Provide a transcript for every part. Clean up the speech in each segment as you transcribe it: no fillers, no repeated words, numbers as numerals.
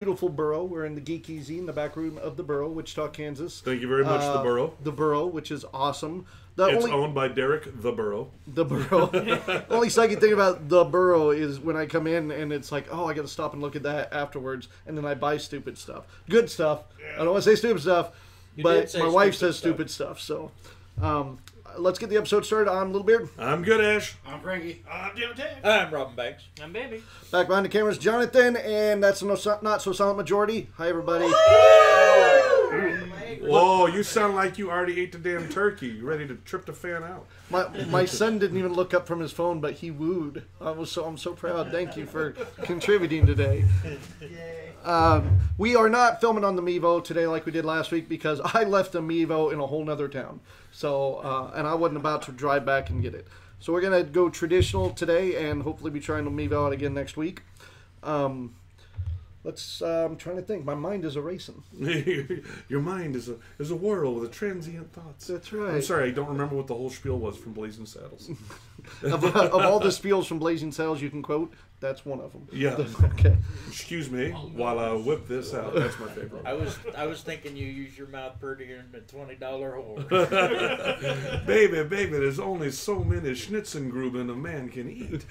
beautiful Burrow. We're in the Geek Easy in the back room of the Burrow, Wichita, Kansas. Thank you very much, the Burrow. The Burrow, which is awesome. It's owned by Derek the Burrow. The Burrow. Only second thing about the Burrow is when I come in and it's like, oh, I got to stop and look at that afterwards, and then I buy stupid stuff, good stuff. I don't want to say stupid stuff, but my wife says stupid stuff. So, let's get the episode started. I'm Little Beard. I'm good, Ash. I'm Frankie. I'm Jim Tag. I'm Robin Banks. I'm Baby. Back behind the cameras, Jonathan, and that's the not so silent majority. Hi, everybody. Whoa, you sound like you already ate the damn turkey. You ready to trip the fan out? My son didn't even look up from his phone, but he wooed. I'm so proud. Thank you for contributing today. We are not filming on the Mevo today like we did last week because I left the Mevo in a whole nother town. So, and I wasn't about to drive back and get it. So we're going to go traditional today and hopefully be trying to Mevo out again next week. I'm trying to think. My mind is erasing. Your mind is a whirl with transient thoughts. That's right. I'm sorry, I don't remember what the whole spiel was from Blazing Saddles. of all the spiels from Blazing Saddles you can quote, that's one of them. Yeah. Okay. Excuse me while I whip this out. That's my favorite. I was thinking you use your mouth prettier than a $20 whore. baby, there's only so many schnitzengruben a man can eat.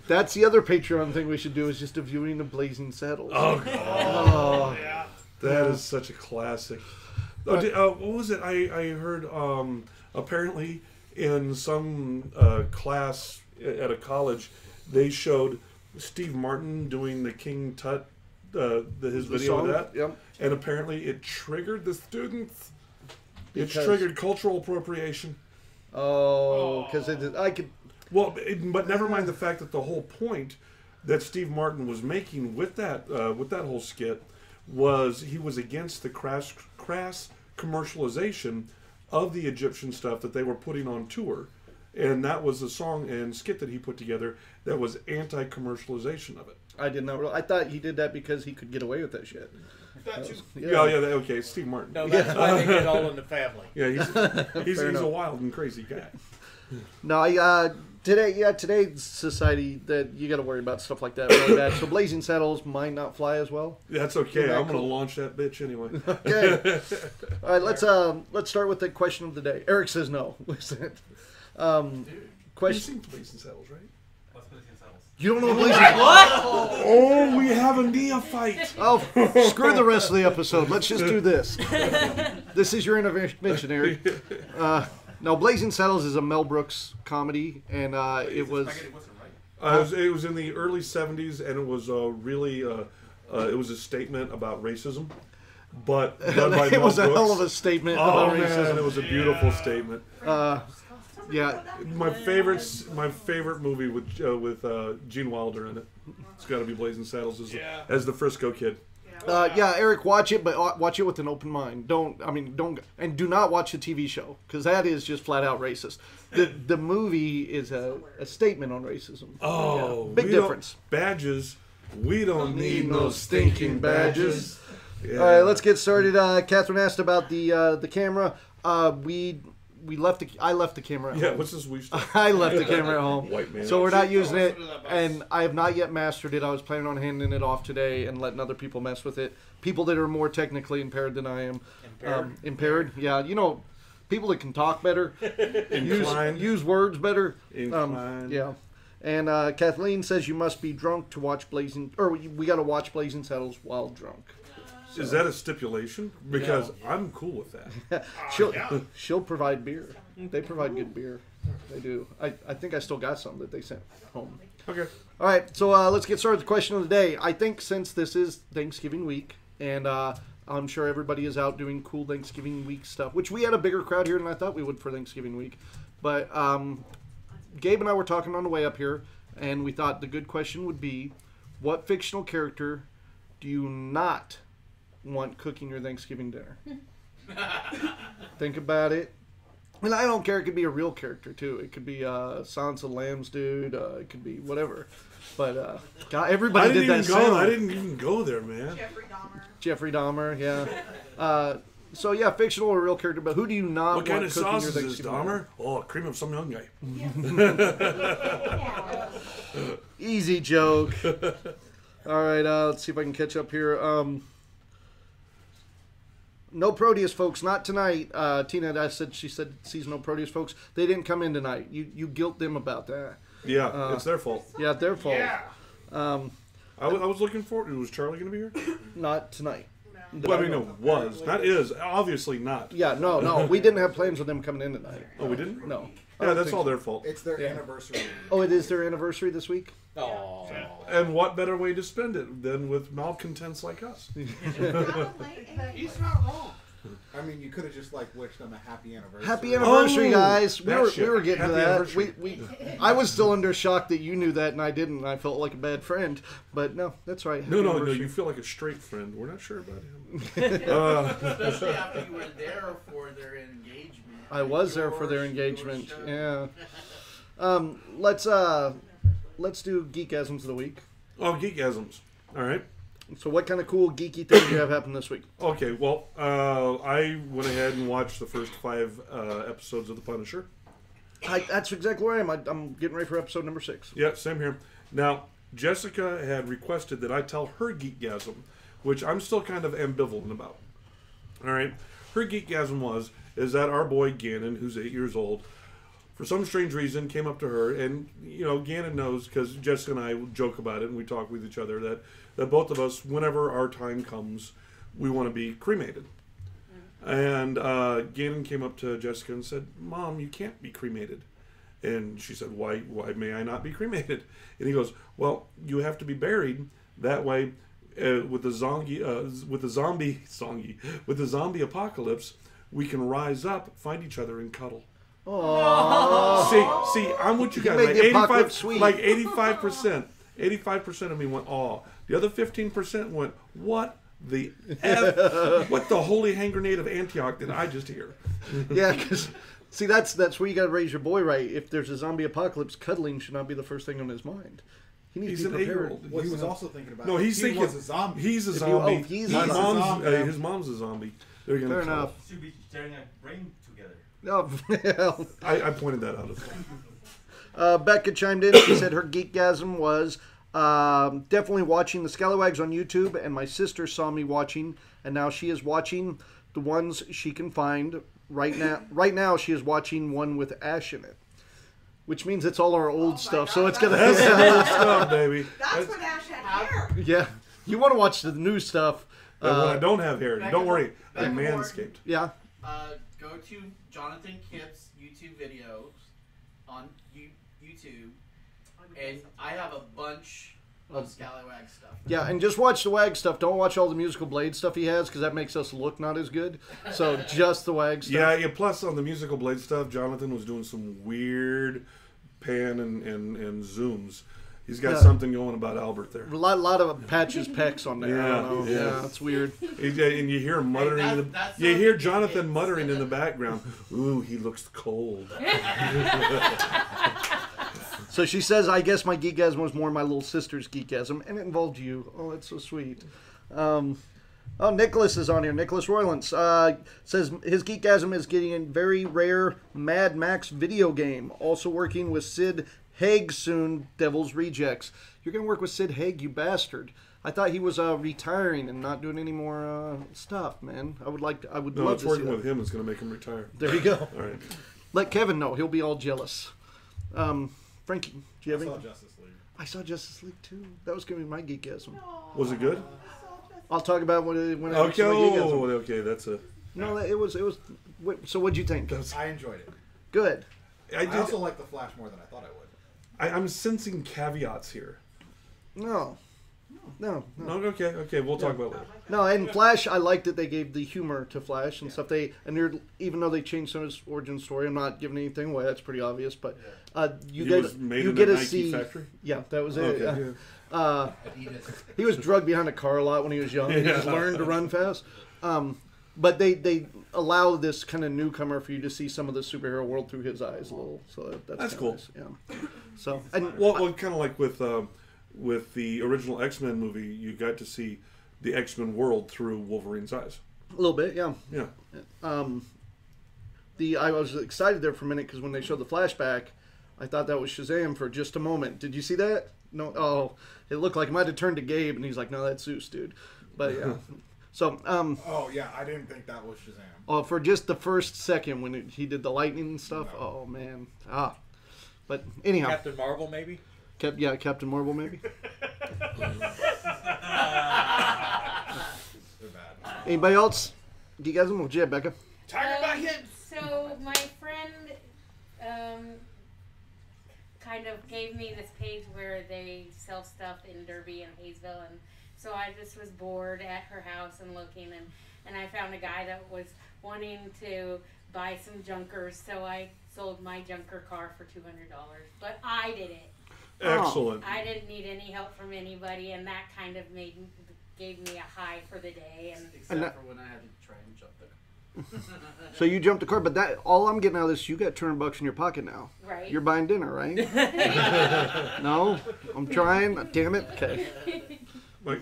That's the other Patreon thing we should do is just a viewing of Blazing Saddles. Oh, yeah. That is such a classic. What was it? I heard apparently in some class at a college, they showed Steve Martin doing the King Tut, his video of that. Yep. And apparently it triggered the students. It Because- triggered cultural appropriation. Oh, because I could. Well, but never mind the fact that the whole point that Steve Martin was making with that whole skit was he was against the crass commercialization of the Egyptian stuff that they were putting on tour. And that was a song and skit that he put together that was anti-commercialization of it. I did not. I thought he did that because he could get away with that shit. Okay, Steve Martin. No, that's why they get all in the family. Yeah, he's a wild and crazy guy. No, today's society that you got to worry about stuff like that really bad. So Blazing Saddles might not fly as well. That's okay. I'm going to launch that bitch anyway. Okay. All right, let's start with the question of the day. Eric says no. You've Question. seen Blazing Saddles, right? What's Blazing Saddles? You don't know what Blazing Saddles? Oh, we have a neophyte. Oh, screw the rest of the episode. Let's just do this. This is your intervention, Eric. No, Blazing Saddles is a Mel Brooks comedy, and it was. It was in the early '70s, and it was really it was a statement about racism, but done by It Mel was a Brooks. hell of a statement Oh about man, racism. it was a beautiful statement. Yeah, My favorite movie with Gene Wilder in it. It's got to be Blazing Saddles as the Frisco Kid. Eric, watch it, but watch it with an open mind. Do not watch the TV show because that is just flat out racist. The movie is a statement on racism. Oh, big difference. Badges. We don't need no stinking badges. Yeah. All right, let's get started. Catherine asked about the camera. I left the camera at Yeah, home. what's this weird stuff? I left the camera at home. White man. So we're not using it, and I have not yet mastered it. I was planning on handing it off today and letting other people mess with it. People that are more technically impaired than I am. Impaired? Yeah, people that can talk better, use words better. Inclined. Yeah. And Kathleen says you must be drunk to watch Blazing, or we got to watch Blazing Saddles while drunk. Is that a stipulation? Because I'm cool with that. She'll provide beer. They provide good beer. They do. I think I still got some that they sent home. Okay. All right, so let's get started with the question of the day. I think since this is Thanksgiving week, and I'm sure everybody is out doing cool Thanksgiving week stuff, which we had a bigger crowd here than I thought we would for Thanksgiving week. But Gabe and I were talking on the way up here, and we thought the good question would be, what fictional character do you not want cooking your Thanksgiving dinner? Think about it. And I don't care. It could be a real character too. It could be Silence of the Lambs dude. It could be whatever. But God, everybody did that. I didn't even go there, man. Jeffrey Dahmer. Yeah. So yeah, fictional or real character. But who do you not What want kind of cooking sauce your is this, Thanksgiving dinner? Dahmer? Oh, cream of some young guy. Easy joke. All right, let's see if I can catch up here. No Proteus folks, not tonight. Tina, she said sees no Proteus folks. They didn't come in tonight. You guilt them about that. Yeah, it's their fault. Yeah, their fault. Yeah. I was looking forward. Was Charlie going to be here? Not tonight. Well, I mean, no, was. Not is. Obviously not. Yeah, no. We didn't have plans with them coming in tonight. Oh, we didn't? No. Yeah, that's all their fault. It's their anniversary. Oh, it is their anniversary this week? Oh. And what better way to spend it than with malcontents like us? He's not wrong. I mean, you could have just like wished them a happy anniversary. Happy anniversary, guys. We that were shit. getting Happy to that. anniversary. I was still under shock that you knew that and I didn't. And I felt like a bad friend. But no, that's right. No, Happy no, anniversary. you feel like a straight friend. We're not sure about him. Especially after you were there for their engagement. I was there for their engagement. Yours Yeah. Let's do Geekasms of the week. Oh, Geekasms. All right. So what kind of cool geeky things do you have happen this week? Okay, well, I went ahead and watched the first 5 episodes of The Punisher. That's exactly where I am. I'm getting ready for episode number 6. Yeah, same here. Now, Jessica had requested that I tell her geekgasm, which I'm still kind of ambivalent about. All right? Her geekgasm is that our boy Gannon, who's 8 years old, for some strange reason came up to her, and, Gannon knows, because Jessica and I joke about it, and we talk with each other, that both of us, whenever our time comes, we want to be cremated. And Gannon came up to Jessica and said, "Mom, you can't be cremated." And she said, "Why may I not be cremated?" And he goes, "Well, you have to be buried. That way, with the zombie apocalypse, we can rise up, find each other, and cuddle." Aww. See, I'm with you guys. made Like the apocalypse sweet. 85%. 85% of me went, "Aw." The other 15% went, "What the F? What the holy hand grenade of Antioch did I just hear?" Yeah, because see, that's where you got to raise your boy right. If there's a zombie apocalypse, cuddling should not be the first thing on his mind. He needs He's to an be prepared. 8-year-old. What he was also thinking about. No, he's he thinking was a zombie. He's a If you- zombie. oh, he's his a mom's zombie. his mom's a zombie. They're gonna Fair cuddle. enough. Should be sharing a brain together. Oh, I pointed that out as well. Becca chimed in. She said her geekgasm was definitely watching the Scalawags on YouTube, and my sister saw me watching, and now she is watching the ones she can find right now. Right now, she is watching one with Ash in it, which means it's all our old stuff. So it's gonna. That's the old stuff, baby. That's when Ash had hair. Yeah, you want to watch the new stuff? And when I don't have hair, Back don't and worry, forth. I Back and forth. manscaped. Yeah. Go to Jonathan Kipp's YouTube videos on YouTube, and I have a bunch of Scallywag stuff. Yeah, and just watch the WAG stuff. Don't watch all the Musical Blade stuff he has, because that makes us look not as good. So just the WAG stuff. Yeah. Plus, on the Musical Blade stuff, Jonathan was doing some weird pan and zooms. He's got something going about Albert there. A lot of patches pecs on there. I don't know. Yeah. Yeah, it's weird. And you hear him muttering. Hey, in that's you hear something Jonathan kids- muttering in the background. "Ooh, he looks cold." So she says, I guess my geekasm was more my little sister's geekasm, and it involved you. Oh, that's so sweet. Oh, Nicholas is on here. Nicholas Roylance says his geekasm is getting a very rare Mad Max video game. Also working with Sid Haig soon, Devil's Rejects. You're going to work with Sid Haig, you bastard. I thought he was retiring and not doing any more stuff, man. I would No, love it's to see working that. with him. It's going to make him retire. There you go. All right. Let Kevin know. He'll be all jealous. Frankie, do you have I saw any? Justice League. I saw Justice League too. That was going to be my geekasm. Was it good? I'll talk about when I Okay. see my geekasm. Okay. That's a. No, it was. So what'd you think? I enjoyed it. Good. I also like the Flash more than I thought I would. I'm sensing caveats here. No. No. Okay. We'll talk about it later. No, and Flash, I liked that they gave the humor to Flash and stuff. Even though they changed some of his origin story, I'm not giving anything away. That's pretty obvious. But you He was made you in get the to Nike see. factory? Yeah, that was it. Okay. He was drugged behind a car a lot when he was young. He just learned to run fast. But they allow this kind of newcomer for you to see some of the superhero world through his eyes a little. So that's cool. Nice. Yeah. So and Well, kind of like with the original X-Men movie, you got to see the X-Men world through Wolverine's eyes. a little bit, yeah. Yeah. I was excited there for a minute because when they showed the flashback, I thought that was Shazam for just a moment. Did you see that? No. Oh, it looked like it might have turned to Gabe, and he's like, "No, that's Zeus, dude." But yeah. So, Oh yeah, I didn't think that was Shazam. oh, for just the first second when he did the lightning and stuff. No. Oh man. But anyhow, Captain Marvel, maybe. Captain Marvel maybe. They're bad. Anybody else? Do you guys know? Yeah, Becca. Tiger back in. So my friend kind of gave me this page where they sell stuff in Derby and Hayesville, and so I just was bored at her house and looking, and I found a guy that was wanting to buy some junkers, so I sold my junker car for $200, but I did it. Excellent. I didn't need any help from anybody, and that kind of gave me a high for the day. And Except for when I had to try and jump the So you jumped the car, but that all I'm getting out of this, you got $200 in your pocket now. right. You're buying dinner, right? No, I'm trying. Damn it. Okay. Like,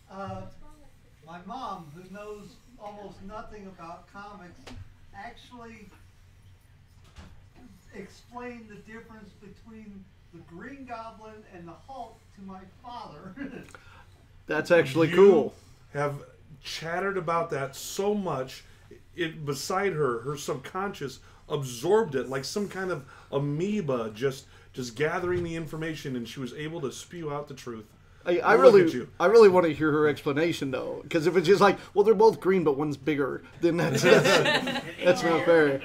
My mom, who knows almost nothing about comics, actually explained the difference between the Green Goblin and the Hulk to my father. That's actually you cool. have chattered about that so much. It beside her subconscious absorbed it like some kind of amoeba, just gathering the information, and she was able to spew out the truth. I Look at really, you. I really want to hear her explanation though, because if it's just like, well, they're both green, but one's bigger, then that's not fair.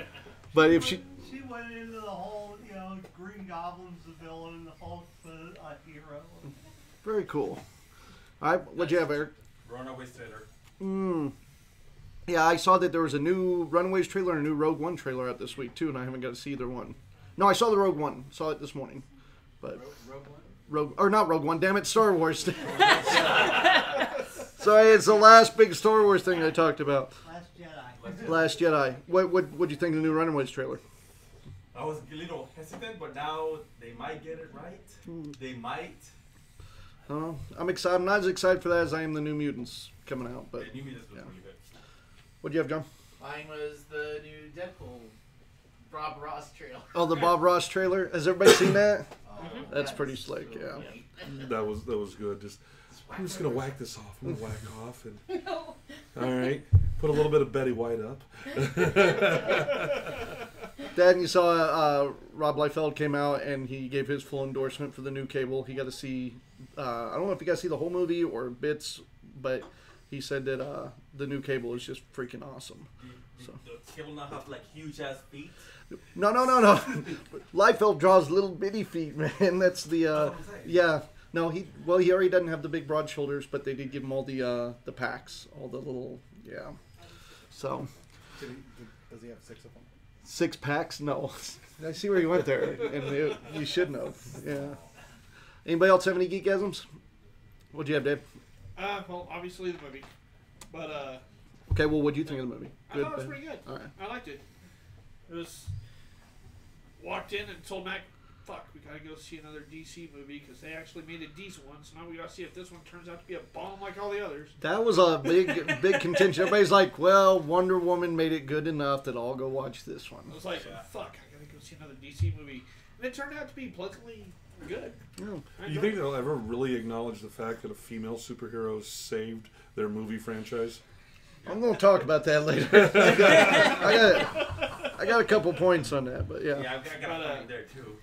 But if she went into the whole, Green Goblin's the villain, the Hulk's a hero. very cool. All right, what'd you have, Eric? Runaways trailer. Yeah, I saw that there was a new Runaways trailer and a new Rogue One trailer out this week too, and I haven't got to see either one. No, I saw the Rogue One. Saw it this morning, but not Rogue One. Damn it, Star Wars. Sorry, it's the last big Star Wars thing I talked about. Last Jedi. Last Jedi. What'd you think of the new Runaways trailer? I was a little hesitant, but now they might get it right. They might. I don't know. I'm excited. I'm not as excited for that as I am the New Mutants coming out. But The new Mutants was pretty good. what'd you have, John? Mine was the new Deadpool Rob Ross trailer. Oh, the Bob Ross trailer. Has everybody seen that? That's pretty slick. so Yeah. neat. That was good. I'm just gonna whack this off. I'm gonna whack off and. No. All right. Put a little bit of Betty White up. Dad, you saw Rob Liefeld came out and he gave his full endorsement for the new Cable. He got to see, I don't know if you got to see the whole movie or bits, but he said that the new Cable is just freaking awesome. So. Does Cable not have like huge ass feet? No. Liefeld draws little bitty feet, man. That's the, yeah. No, he already doesn't have the big broad shoulders, but they did give him all the packs, all the little, yeah. So. Does he have 6 of them? 6 packs? No. I see where you went there, and you should know. Yeah. Anybody else have any geekasms? What'd you have, Dave? Well, obviously the movie, but Okay, well, what'd you think of the movie? I thought it was bad? pretty good. All right. I liked it. It was walked in and told Mac, "Fuck, we gotta go see another DC movie because they actually made a decent one. So now we gotta see if this one turns out to be a bomb like all the others." That That was a big contention. Everybody's like, well, Wonder Woman made it good enough that I'll go watch this one. I was like, "Fuck, I gotta go see another DC movie," and it turned out to be pleasantly good. Yeah. I You enjoyed think it. they'll ever really acknowledge the fact that a female superhero saved their movie franchise? I'm going to talk about that later. I got a couple points on that, but yeah. Yeah, I got But, a point there too.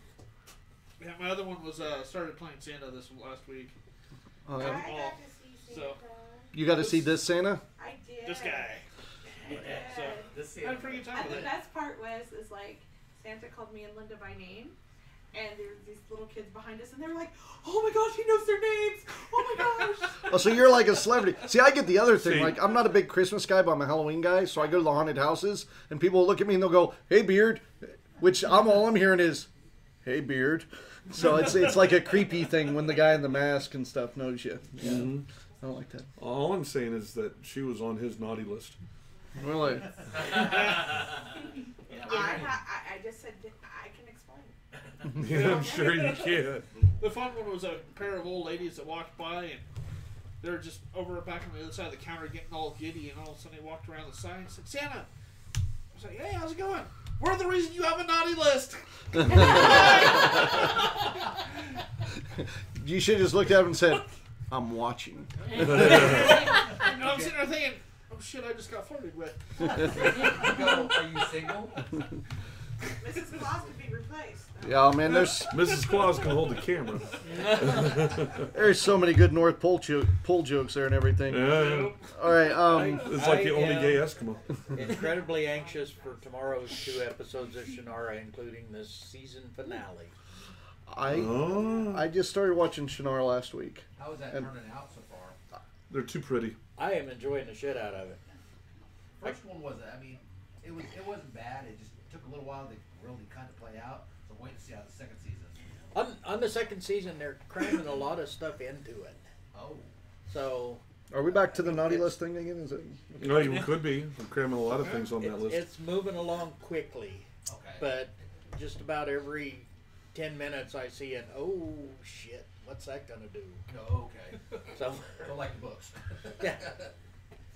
Yeah, my other one was started playing Santa this last week. Oh, I yeah. got to see So- Santa. You got to see this Santa? I did. This guy. I did. So This I had a pretty good time And with the it. best part is like Santa called me and Linda by name, and there's these little kids behind us, and they were like, "Oh my gosh, he knows their names! Oh my gosh!" Oh, so you're like a celebrity. See, I get the other thing. See. Like, I'm not a big Christmas guy, but I'm a Halloween guy. So I go to the haunted houses, and people will look at me and they'll go, "Hey, Beard," which all I'm hearing is, "Hey, Beard." So it's like a creepy thing when the guy in the mask and stuff knows you. Yeah, I don't like that. All I'm saying is that she was on his naughty list. Really? I just said I can explain. Yeah, I'm sure you can. The fun one was a pair of old ladies that walked by and they were just over back on the other side of the counter getting all giddy, and all of a sudden they walked around the side and said, "Santa!" I was like, "Hey, how's it going? We're the reason you have a naughty list. You should have just looked at him and said, I'm watching. And I'm sitting there thinking, oh shit, I just got flirted with. Go, are you single? Mrs. Claus could be replaced. Yeah, man, Mrs. Claus can hold the camera. there's so many good North Pole jokes there and everything. Yeah. All right, It's like the I only am gay Eskimo. Incredibly anxious for tomorrow's 2 episodes of Shannara, including the season finale. I just started watching Shannara last week. How is that turning out so far? They're too pretty. I am enjoying the shit out of it. First one was, I mean, it wasn't bad. It just took a little while to really kind of play out. So wait to see how the second season. On the second season, they're cramming a lot of stuff into it. Oh. So. Are we back to the naughty list thing again? Is it? No, you could be. I'm cramming a lot of things on that list. It's moving along quickly. Okay. But just about every 10 minutes I see an, oh shit, what's that gonna do? Oh, okay. So. Don't like the books. Yeah.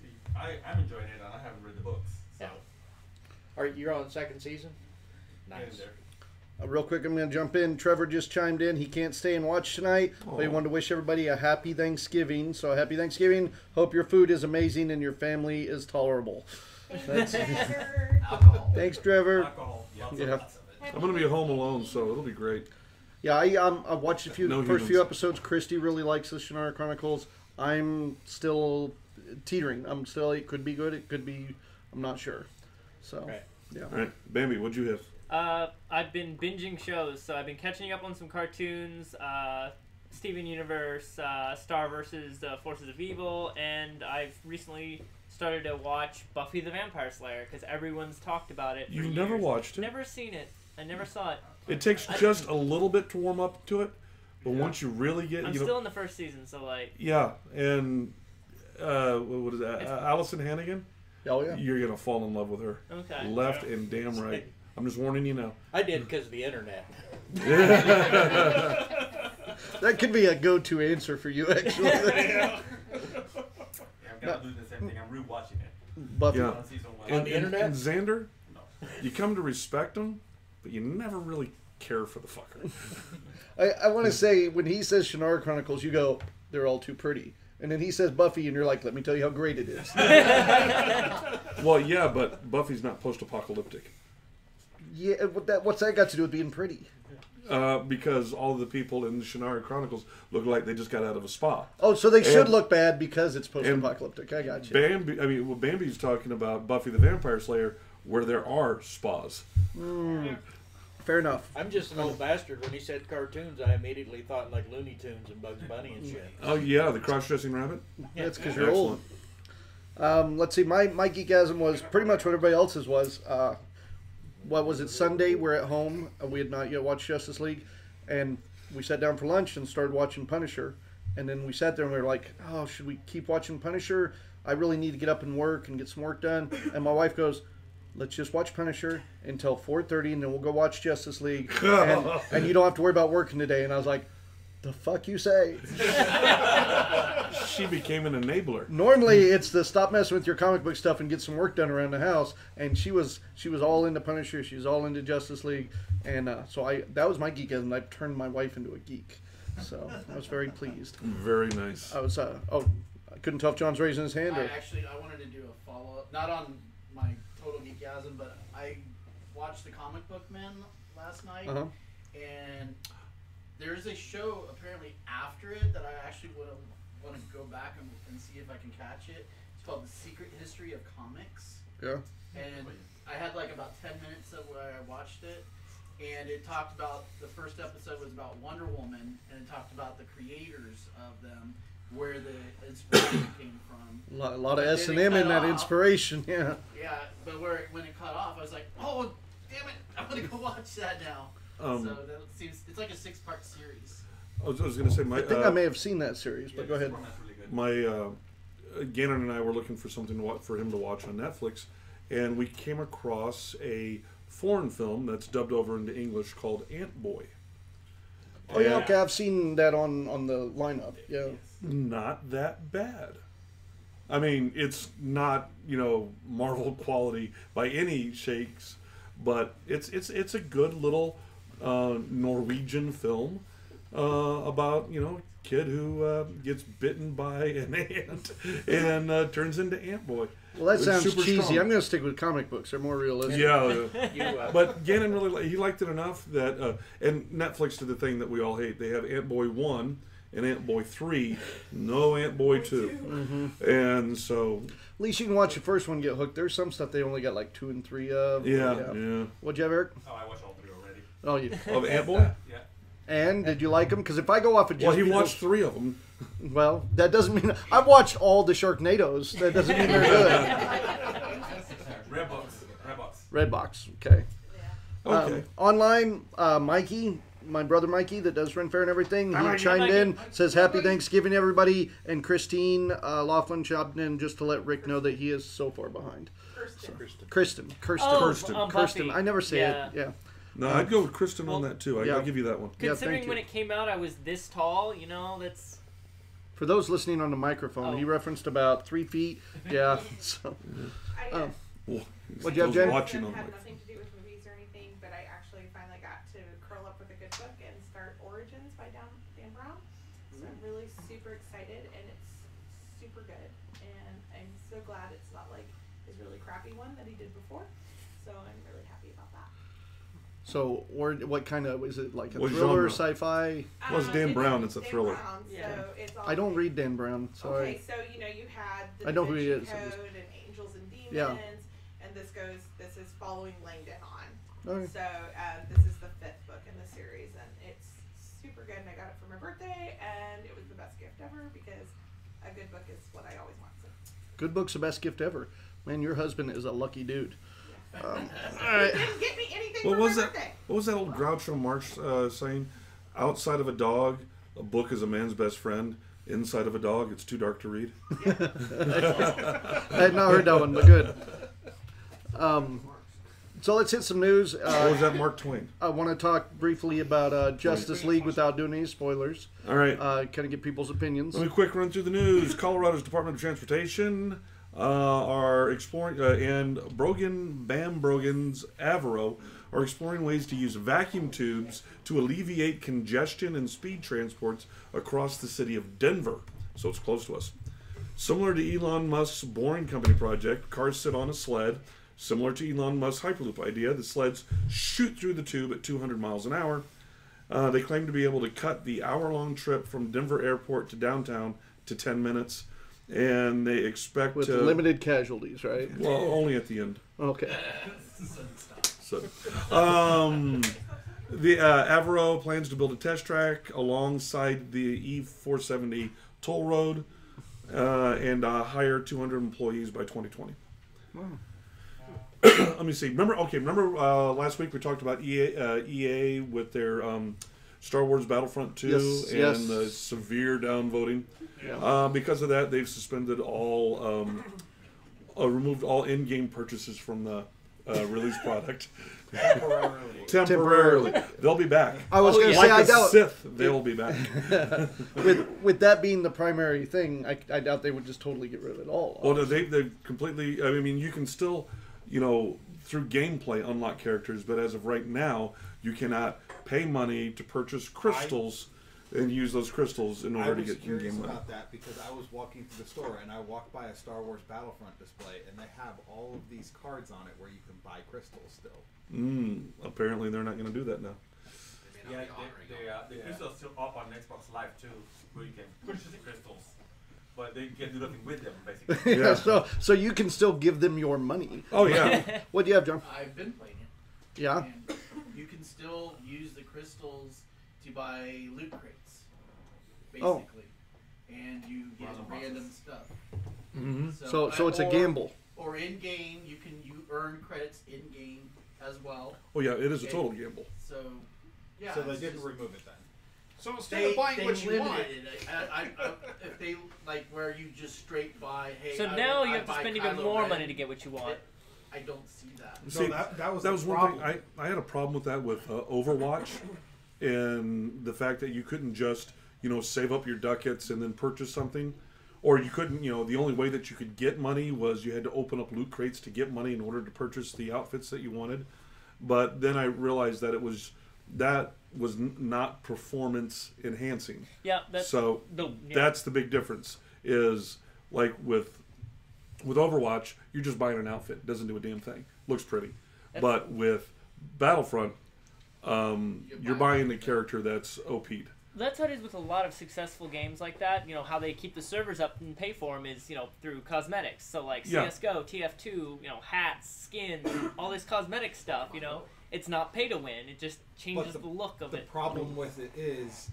See, I'm enjoying it, and I haven't read the books. So. Yeah. You're on second season? Getting Nice. there. Real quick, I'm going to jump in. Trevor just chimed in. He can't stay and watch tonight, but he wanted to wish everybody a happy Thanksgiving. So happy Thanksgiving. Hope your food is amazing and your family is tolerable. That's, Alcohol. thanks, Trevor. Alcohol. Yeah. Lots of it. I'm going to be home alone, so it'll be great. Yeah, I watched a few No first few humans. episodes. Christy really likes the Shannara Chronicles. I'm still teetering. I'm still. It could be good. It could be. I'm not sure. So Right. yeah. All right, Bambi, what'd you have? I've been binging shows, so I've been catching up on some cartoons, Steven Universe, Star vs. Forces of Evil, and I've recently started to watch Buffy the Vampire Slayer because everyone's talked about it. For You've never years. watched it? Never seen it. I never saw it. It takes just a little bit to warm up to it, but once you really get, I'm you know, still in the first season, so like. yeah, and what is that? Allison Hannigan. Oh yeah. You're gonna fall in love with her. Okay. Left and damn right. I'm just warning you now. I did because of the internet. That could be a go-to answer for you, actually. Yeah, I'm gonna do the same thing. I'm rewatching it. Buffy. Yeah. On season 1. On the internet? And Xander, No. you come to respect him, but you never really care for the fucker. I want to say when he says Shannara Chronicles, you go, they're all too pretty. And then he says Buffy, and you're like, let me tell you how great it is. Well, yeah, but Buffy's not post-apocalyptic. Yeah, what's that got to do with being pretty? Because all of the people in the Shannara Chronicles look like they just got out of a spa. Oh, so they should And- look bad because it's post-apocalyptic. I got you. Bambi, Bambi's talking about Buffy the Vampire Slayer, where there are spas. Fair enough. I'm just an old bastard. When he said cartoons, I immediately thought like Looney Tunes and Bugs Bunny and shit. Oh yeah, the cross-dressing rabbit. That's because you're old. Let's see. My geekasm was pretty much what everybody else's was. What was it? Sunday. We're at home. We had not yet watched Justice League, and we sat down for lunch and started watching Punisher. And then we sat there and we were like, "Oh, should we keep watching Punisher? I really need to get up and work and get some work done." And my wife goes, "Let's just watch Punisher until 4:30, and then we'll go watch Justice League, and you don't have to worry about working today." And I was like, "The fuck you say?" She became an enabler. Normally, it's the stop messing with your comic book stuff and get some work done around the house. And she was all into Punisher. She was all into Justice League, and so that was my geekism. I turned my wife into a geek, so I was very pleased. Very nice. I was I couldn't tell if John's raising his hand. Or... I wanted to do a follow up, not on my total geekasm, but I watched the Comic Book Man last night, and there's a show apparently after it that I actually want to go back and see if I can catch it. It's called The Secret History of Comics. Yeah. And I had like about 10 minutes of where I watched it, and it talked about, the first episode was about Wonder Woman, and it talked about the creators of them, where the inspiration came from. A lot of But S then and M it in cut that off. inspiration. Yeah. Yeah, but when it cut off, I was like, oh, damn it, I'm going to go watch that now. So that seems, it's like a 6-part series. I was going to say, I think I may have seen that series, but go ahead. My Gannon and I were looking for something for him to watch on Netflix, and we came across a foreign film that's dubbed over into English called Ant Boy. Oh yeah, okay, I've seen that on the lineup. Yeah. Not that bad. I mean, it's not, Marvel quality by any shakes, but it's a good little Norwegian film about kid who gets bitten by an ant and turns into Ant Boy. Well, that It's sounds super cheesy. strong. I'm going to stick with comic books. They're more realistic. Yeah, but Gannon really he liked it enough that and Netflix did the thing that we all hate. They have Ant Boy 1 and Ant Boy 3, no Ant Boy 2, and so At least you can watch the first one and get hooked. There's some stuff they only got like 2 and 3 of. Yeah. What'd you have, Eric? Oh, I watched all 3 already. Oh, you of Ant Boy. Yeah. And did you like them? Because if I go off of just Well, he people- watched 3 of them. Well, that doesn't mean I've watched all the Sharknadoes. That doesn't mean they're good. Redbox. Okay. Okay. Online, Mikey, my brother Mikey, that does Ren Fair and everything, Hi, he Mikey. chimed Hi, Mikey. in, says Happy Thanksgiving, everybody, and Christine Laughlin chimed in just to let Rick know that he is so far behind. Kirsten. Kirsten. I never say it. Yeah. No, I'd go with Kristen on that too. I'll give you that one. Considering when it came out, I was this tall. That's. For those listening on the microphone, he referenced about 3 feet. Yeah. So. What'd you have, Jen? Watching had nothing to do with movies or anything, but I actually finally got to curl up with a good book and start Origins by Dan Brown. So I'm really super excited, and it's super good. And I'm so glad it's not like his really crappy one that he did before. So I'm really happy about that. So, or what kind of is it? Like a What thriller, genre? sci-fi? Well, it's Dan Brown. It's a thriller. Brown, so it's all I don't read Dan Brown. Sorry. Okay, so you had the I know who he Da is. Vinci Code and Angels and Demons, Yeah. and this is following Langdon on. Okay. So this is the 5th book in the series, and it's super good. And I got it for my birthday, and it was the best gift ever because a good book is what I always want. So. Good book's the best gift ever. Man, your husband is a lucky dude. He didn't get me anything What for was my that? birthday. What was that old Groucho Marx saying? Outside of a dog, a book is a man's best friend. Inside of a dog, it's too dark to read. I had not heard that one, but good. So let's hit some news. Or was that Mark Twain? I want to talk briefly about Justice League without doing any spoilers. All right. Kind of get people's opinions. Let me quick run through the news. Colorado's Department of Transportation are exploring, and Bam Brogan's Avero are exploring ways to use vacuum tubes to alleviate congestion and speed transports across the city of Denver. So it's close to us. Similar to Elon Musk's Boring Company project, cars sit on a sled. Similar to Elon Musk's Hyperloop idea, the sleds shoot through the tube at 200 miles an hour. They claim to be able to cut the hour-long trip from Denver Airport to downtown to 10 minutes. And they expect With limited casualties, right? Well, only at the end. Okay. So, the Avero plans to build a test track alongside the E470 toll road and hire 200 employees by 2020. Wow. Let me see. Remember last week we talked about EA with their Star Wars Battlefront 2 and the severe downvoting. Yeah. Because of that, they've suspended all, removed all in-game purchases from the release product. Temporarily. They'll be back. I was going to like say, I a doubt Sith, they'll be back. with that being the primary thing, I doubt they would just totally get rid of it all. Well, no, they completely. I mean, you can still, through gameplay unlock characters, but as of right now, you cannot pay money to purchase crystals and use those crystals in order to get in-game money. I was curious about that because I was walking through the store and I walked by a Star Wars Battlefront display and they have all of these cards on it where you can buy crystals still. Apparently they're not going to do that now. Yeah, the crystals still up on Xbox Live too, where you can purchase the crystals, but they can do nothing with them basically. Yeah. So you can still give them your money. Oh yeah. What do you have, John? I've been playing it. Yeah. And you can still use the crystals to buy loot crates, basically, and you get random stuff. Mm-hmm. So it's a gamble. Or in game, you earn credits in game as well. Oh yeah, it is a total gamble. So yeah. So they didn't remove it then. So instead of buying what you want, if they like where you just straight buy, hey. So now you have to spend even more money to get what you want. I don't see that. See, that was one problem. thing. I had a problem with that with Overwatch, and the fact that you couldn't just save up your ducats and then purchase something, or you couldn't. The only way that you could get money was you had to open up loot crates to get money in order to purchase the outfits that you wanted. But then I realized that that was not performance enhancing. Yeah. That's the big difference. Is like with Overwatch, you're just buying an outfit. It doesn't do a damn thing. Looks pretty. But with Battlefront, you're buying a character that's OP'd. That's how it is with a lot of successful games like that. You know, how they keep the servers up and pay for them is, through cosmetics. So, like, CSGO, TF2, hats, skins, all this cosmetic stuff, it's not pay to win. It just changes the look of it. The problem with it is,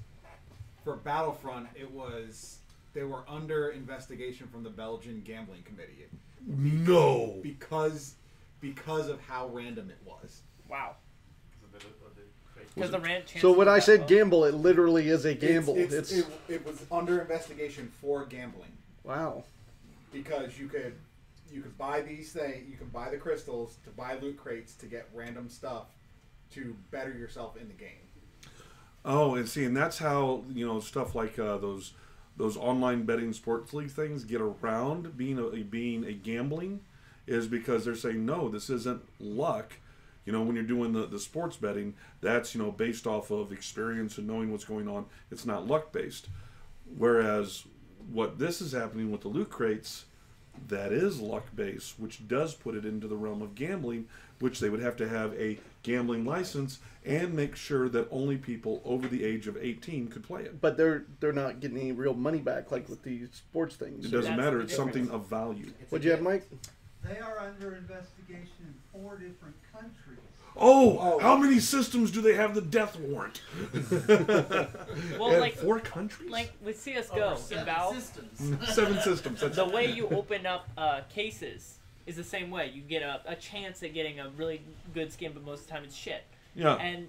for Battlefront, they were under investigation from the Belgian Gambling Committee. No! Because of how random it was. Wow. Because the rant. So when I said gamble, it literally is a gamble. It was under investigation for gambling. Wow. Because you could buy these things, you can buy the crystals to buy loot crates to get random stuff to better yourself in the game. Oh, and that's how stuff like those online betting sports league things get around being a gambling, is because they're saying no, this isn't luck. When you're doing the sports betting, that's, based off of experience and knowing what's going on. It's not luck-based. Whereas what this is happening with the loot crates, that is luck-based, which does put it into the realm of gambling, which they would have to have a gambling license and make sure that only people over the age of 18 could play it. But they're not getting any real money back like with these sports things. It doesn't matter. It's something of value. What'd you have, Mike? They are under investigation in 4 different countries. Oh, how many systems do they have the death warrant? Well, like 4 countries? Like with CSGO in Valve. 7 systems. The way you open up cases is the same way. You get a chance at getting a really good skin, but most of the time it's shit. Yeah. And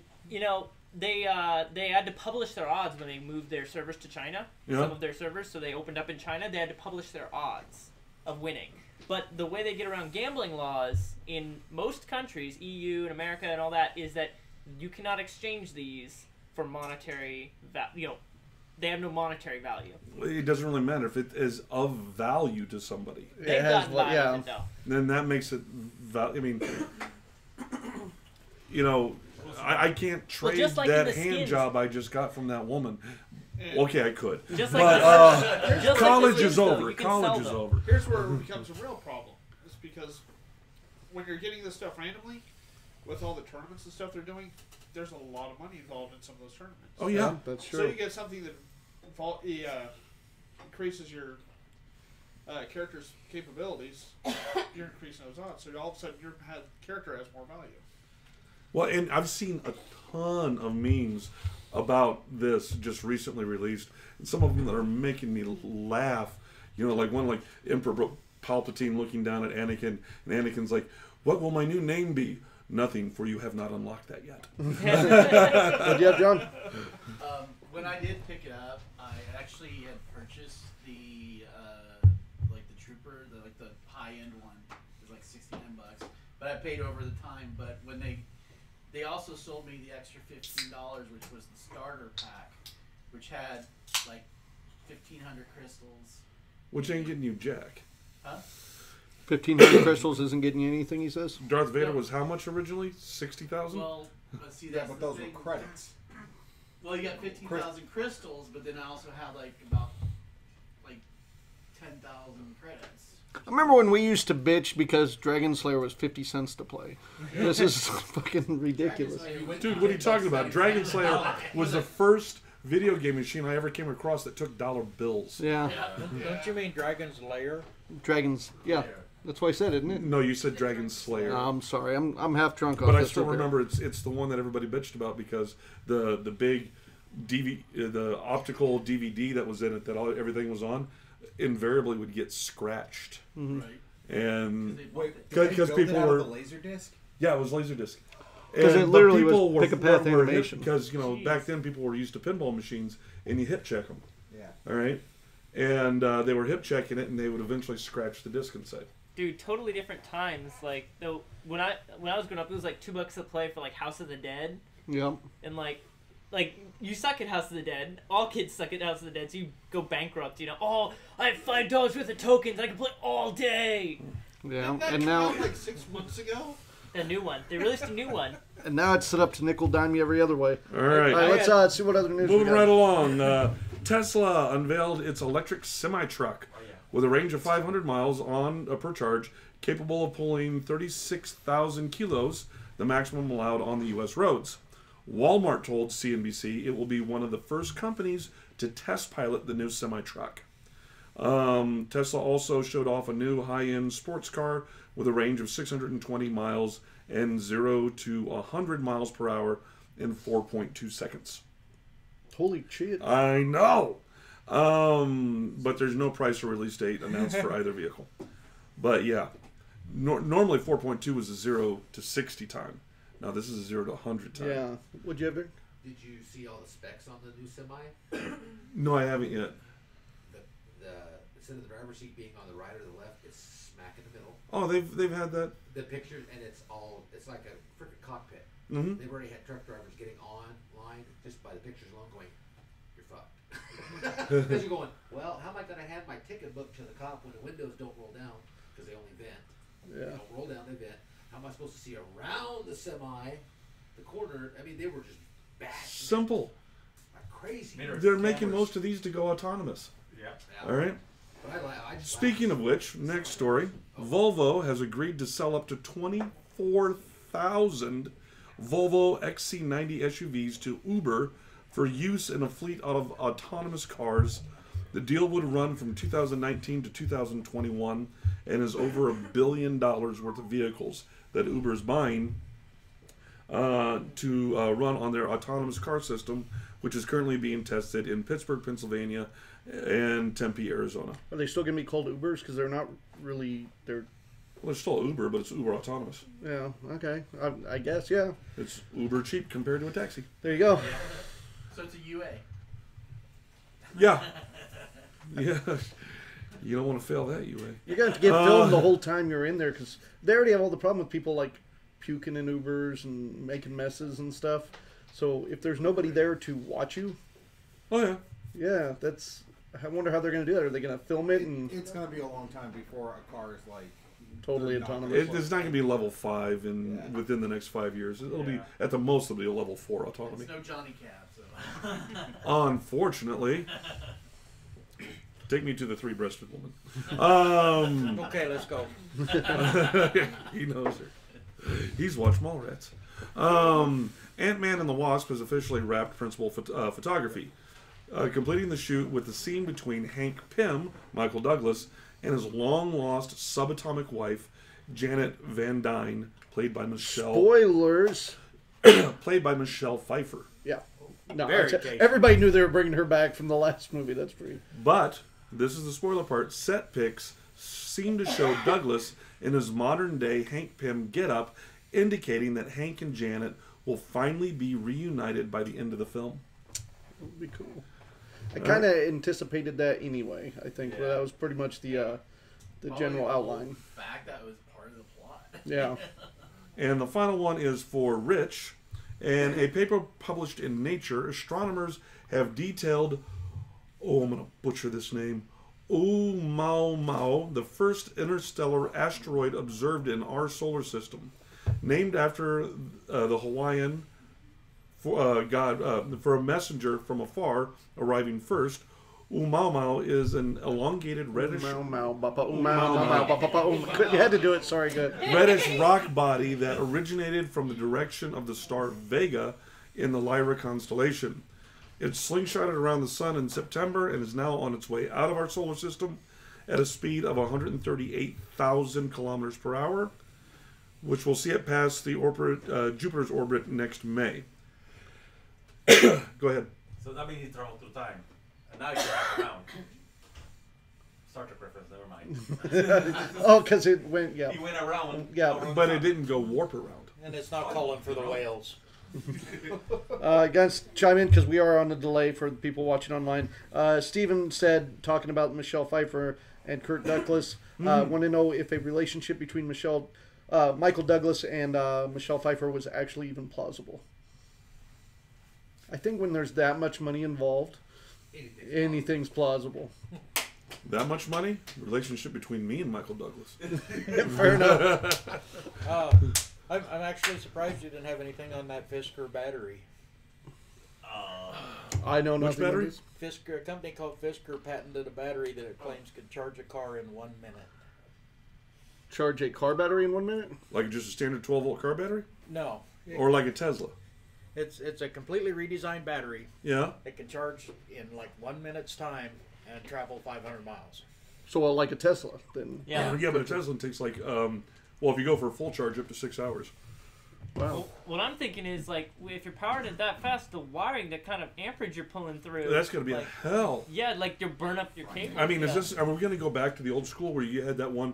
they had to publish their odds when they moved their servers to China. Yeah. Some of their servers, so they opened up in China. They had to publish their odds of winning. But the way they get around gambling laws in most countries, EU and America and all that, is that you cannot exchange these for monetary value. They have no monetary value. It doesn't really matter if it is of value to somebody. They've gotten by with it, though. Then that makes it I can't trade that hand job I just got from that woman. Okay, I could. Just but college is over. College is over. Here's where it becomes a real problem. It's because when you're getting this stuff randomly, with all the tournaments and stuff they're doing, there's a lot of money involved in some of those tournaments. Oh yeah, that's true. So you get something that increases your character's capabilities. You're increasing those odds, so all of a sudden your character has more value. Well, and I've seen a ton of memes about this just recently released, and some of them that are making me laugh. Like one like Emperor Palpatine looking down at Anakin, and Anakin's like, "What will my new name be?" "Nothing, for you have not unlocked that yet." What'd you have, John? When I did pick it up, I actually had purchased the Trooper, the high end one. It was like $69, but I paid over the time. But when they also sold me the extra $15, which was the starter pack, which had like 1,500 crystals. Which ain't getting you jack. Huh? 1,500 crystals isn't getting you anything, he says? Darth Vader was how much originally? 60,000? Well, but see, that's but those the thing. were credits. Well, you got 15,000 crystals, but then I also had about 10,000 credits. I remember when we used to bitch because Dragon Slayer was 50 cents to play. This is fucking ridiculous. Dude, what are you talking about? Dragon Slayer was the first video game machine I ever came across that took dollar bills. Yeah. Don't you mean Dragon's Lair? Dragons, yeah. That's what I said, isn't it? No, you said Dragon Slayer. No, I'm sorry. I'm half drunk off But I this still up here. remember it's the one that everybody bitched about because the big the optical DVD that was in it that everything was on invariably would get scratched. Mm-hmm. Right. And because people were the Laserdisc. Yeah, it was Laserdisc. Because it literally was pick a path animation. Because back then people were used to pinball machines and you hip check them. Yeah. All right. And they were hip checking it, and they would eventually scratch the disc inside. Dude, totally different times. Like, though, when I was growing up, it was like $2 to play for like House of the Dead. Yep. And like you suck at House of the Dead. All kids suck at House of the Dead, so you go bankrupt. Oh, I have $5 worth of tokens. I can play all day. Yeah, Didn't that and come now out like 6 months ago. A new one. They released a new one. And now it's set up to nickel dime you every other way. All right. Let's see what other news we Moving got. right along. Tesla unveiled its electric semi-truck with a range of 500 miles per charge, capable of pulling 36,000 kilos, the maximum allowed on the U.S. roads. Walmart told CNBC it will be one of the first companies to test pilot the new semi-truck. Tesla also showed off a new high-end sports car with a range of 620 miles and 0 to 100 miles per hour in 4.2 seconds. Holy shit. I know! But there's no price or release date announced for either vehicle. But yeah, normally 4.2 was a 0 to 60 time. Now this is a 0 to 100 time. Yeah. What'd you have there? Did you see all the specs on the new semi? No, I haven't yet. Instead of the driver's seat being on the right or the left, it's smack in the middle. Oh, they've had that. The pictures, and it's like a freaking cockpit. Mm-hmm. They've already had truck drivers getting online just by the pictures alone going, you're fucked. Because you're going, well, how am I going to hand my ticket book to the cop when the windows don't roll down because they only vent? Yeah. They don't roll down, they vent. How am I supposed to see around the semi, the corner? I mean, they were just bad. Simple. Like crazy. They're making most of these to go autonomous. Yeah. All right. Speaking of which, next story. Volvo has agreed to sell up to 24,000 Volvo XC90 SUVs to Uber for use in a fleet of autonomous cars. The deal would run from 2019 to 2021 and is over $1 billion worth of vehicles that Uber is buying to run on their autonomous car system, which is currently being tested in Pittsburgh, Pennsylvania, and Tempe, Arizona. Are they still going to be called Ubers? Because they're not really... Well, it's still Uber, but it's Uber autonomous. Yeah, okay. I guess, yeah. It's Uber cheap compared to a taxi. There you go. So it's a UA. Yeah. Yeah. You don't want to fail that, UA. You're going to have to get filmed the whole time you're in there, because they already have all the problem with people, like, puking in Ubers and making messes and stuff. So if there's nobody there to watch you... Oh, yeah. Yeah, that's... I wonder how they're going to do that. Are they going to film it? And It's going to be a long time before a car is, like... Totally autonomous. It's not going to be level 5 within the next 5 years. It'll be, at the most, it'll be a level 4 autonomy. It's no Johnny Cab, so... Unfortunately... Take me to the three-breasted woman. Okay, let's go. He knows her. He's watched Mallrats. Ant-Man and the Wasp has officially wrapped principal photography, completing the shoot with the scene between Hank Pym, Michael Douglas, and his long-lost subatomic wife, Janet Van Dyne, played by Michelle... Spoilers! played by Michelle Pfeiffer. Yeah. No, Very everybody knew they were bringing her back from the last movie. That's pretty... But, this is the spoiler part, set pics seem to show Douglas in his modern-day Hank Pym getup, indicating that Hank and Janet will finally be reunited by the end of the film. That would be cool. I kind of anticipated that anyway. I think that was pretty much the general outline. Fact that was part of the plot. Yeah. And the final one is for Rich. In a paper published in Nature, astronomers have detailed, I'm going to butcher this name, Oumuamua, the first interstellar asteroid observed in our solar system. Named after the Hawaiian god for a messenger from afar arriving first, Oumuamua is an elongated reddish... You had to do it, sorry, good. Reddish rock body that originated from the direction of the star Vega in the Lyra constellation. It slingshotted around the sun in September and is now on its way out of our solar system at a speed of 138,000 kilometers per hour, which will see it pass the Jupiter's orbit next May. Go ahead. So that means he traveled through time. And now he's back around. Star Trek reference, never mind. Oh, because it went, He went around. Yeah. But it didn't go warp around. And it's not calling for the whales. Guys, chime in because we are on a delay for the people watching online. Steven said, talking about Michelle Pfeiffer and Kirk Douglas, want to know if a relationship between Michael Douglas and Michelle Pfeiffer was actually even plausible. I think when there's that much money involved, anything's plausible. That much money? Relationship between me and Michael Douglas. Fair enough. I'm actually surprised you didn't have anything on that Fisker battery. I know Which nothing. battery? Fisker, a company called Fisker patented a battery that it claims can charge a car in 1 minute. Charge a car battery in 1 minute? Like just a standard 12-volt car battery? No. Or like a Tesla? It's a completely redesigned battery. Yeah. It can charge in like 1 minute's time and travel 500 miles. So like a Tesla, then. Yeah. Yeah, but a Tesla takes like, well, if you go for a full charge, up to 6 hours. Wow. Well, what I'm thinking is, like, if you're powering it that fast, the wiring, the kind of amperage you're pulling through. That's going to be like, a hell. Yeah, like you'll burn up your cable. I mean, yeah. are we going to go back to the old school where you had that one,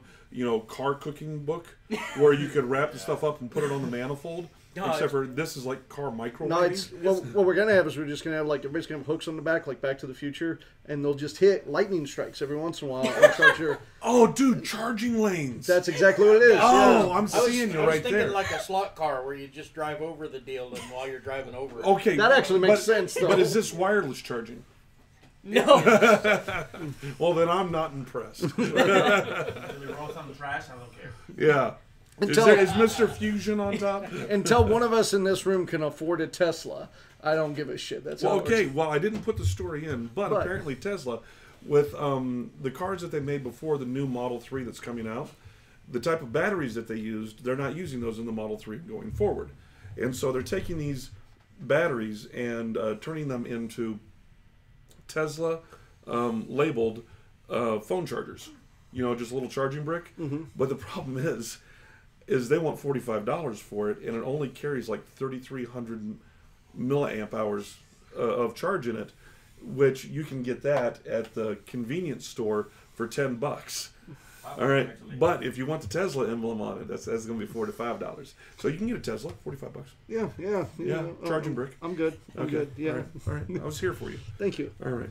car cooking book where you could wrap the stuff up and put it on the manifold? No, Except for this is like car microwaving. No, what we're gonna have is we're just gonna have everybody's gonna have hooks on the back like Back to the Future, and they'll just hit lightning strikes every once in a while and charge your. Oh, dude, charging lanes. That's exactly what it is. Oh, yeah. I'm seeing you I was right thinking there. like a slot car where you just drive over the deal and while you're driving over it. Okay, that actually makes sense. Though. But is this wireless charging? No. Well, then I'm not impressed. If you roll some trash, I don't care. Yeah. Is Mr. Fusion on top? Until one of us in this room can afford a Tesla, I don't give a shit. That's Well, how it okay. works. Well, I didn't put the story in, but apparently Tesla, with the cars that they made before the new Model 3 that's coming out, the type of batteries that they used, they're not using those in the Model 3 going forward. And so they're taking these batteries and turning them into Tesla labeled phone chargers. Just a little charging brick. Mm-hmm. But the problem is they want $45 for it, and it only carries like 3,300 milliamp hours of charge in it, which you can get that at the convenience store for $10. All right, but if you want the Tesla emblem on it, that's going to be $4 to $5. So you can get a Tesla, $45. Yeah. Charging brick. I'm good. I'm good. Yeah. All right. I was here for you. Thank you. All right.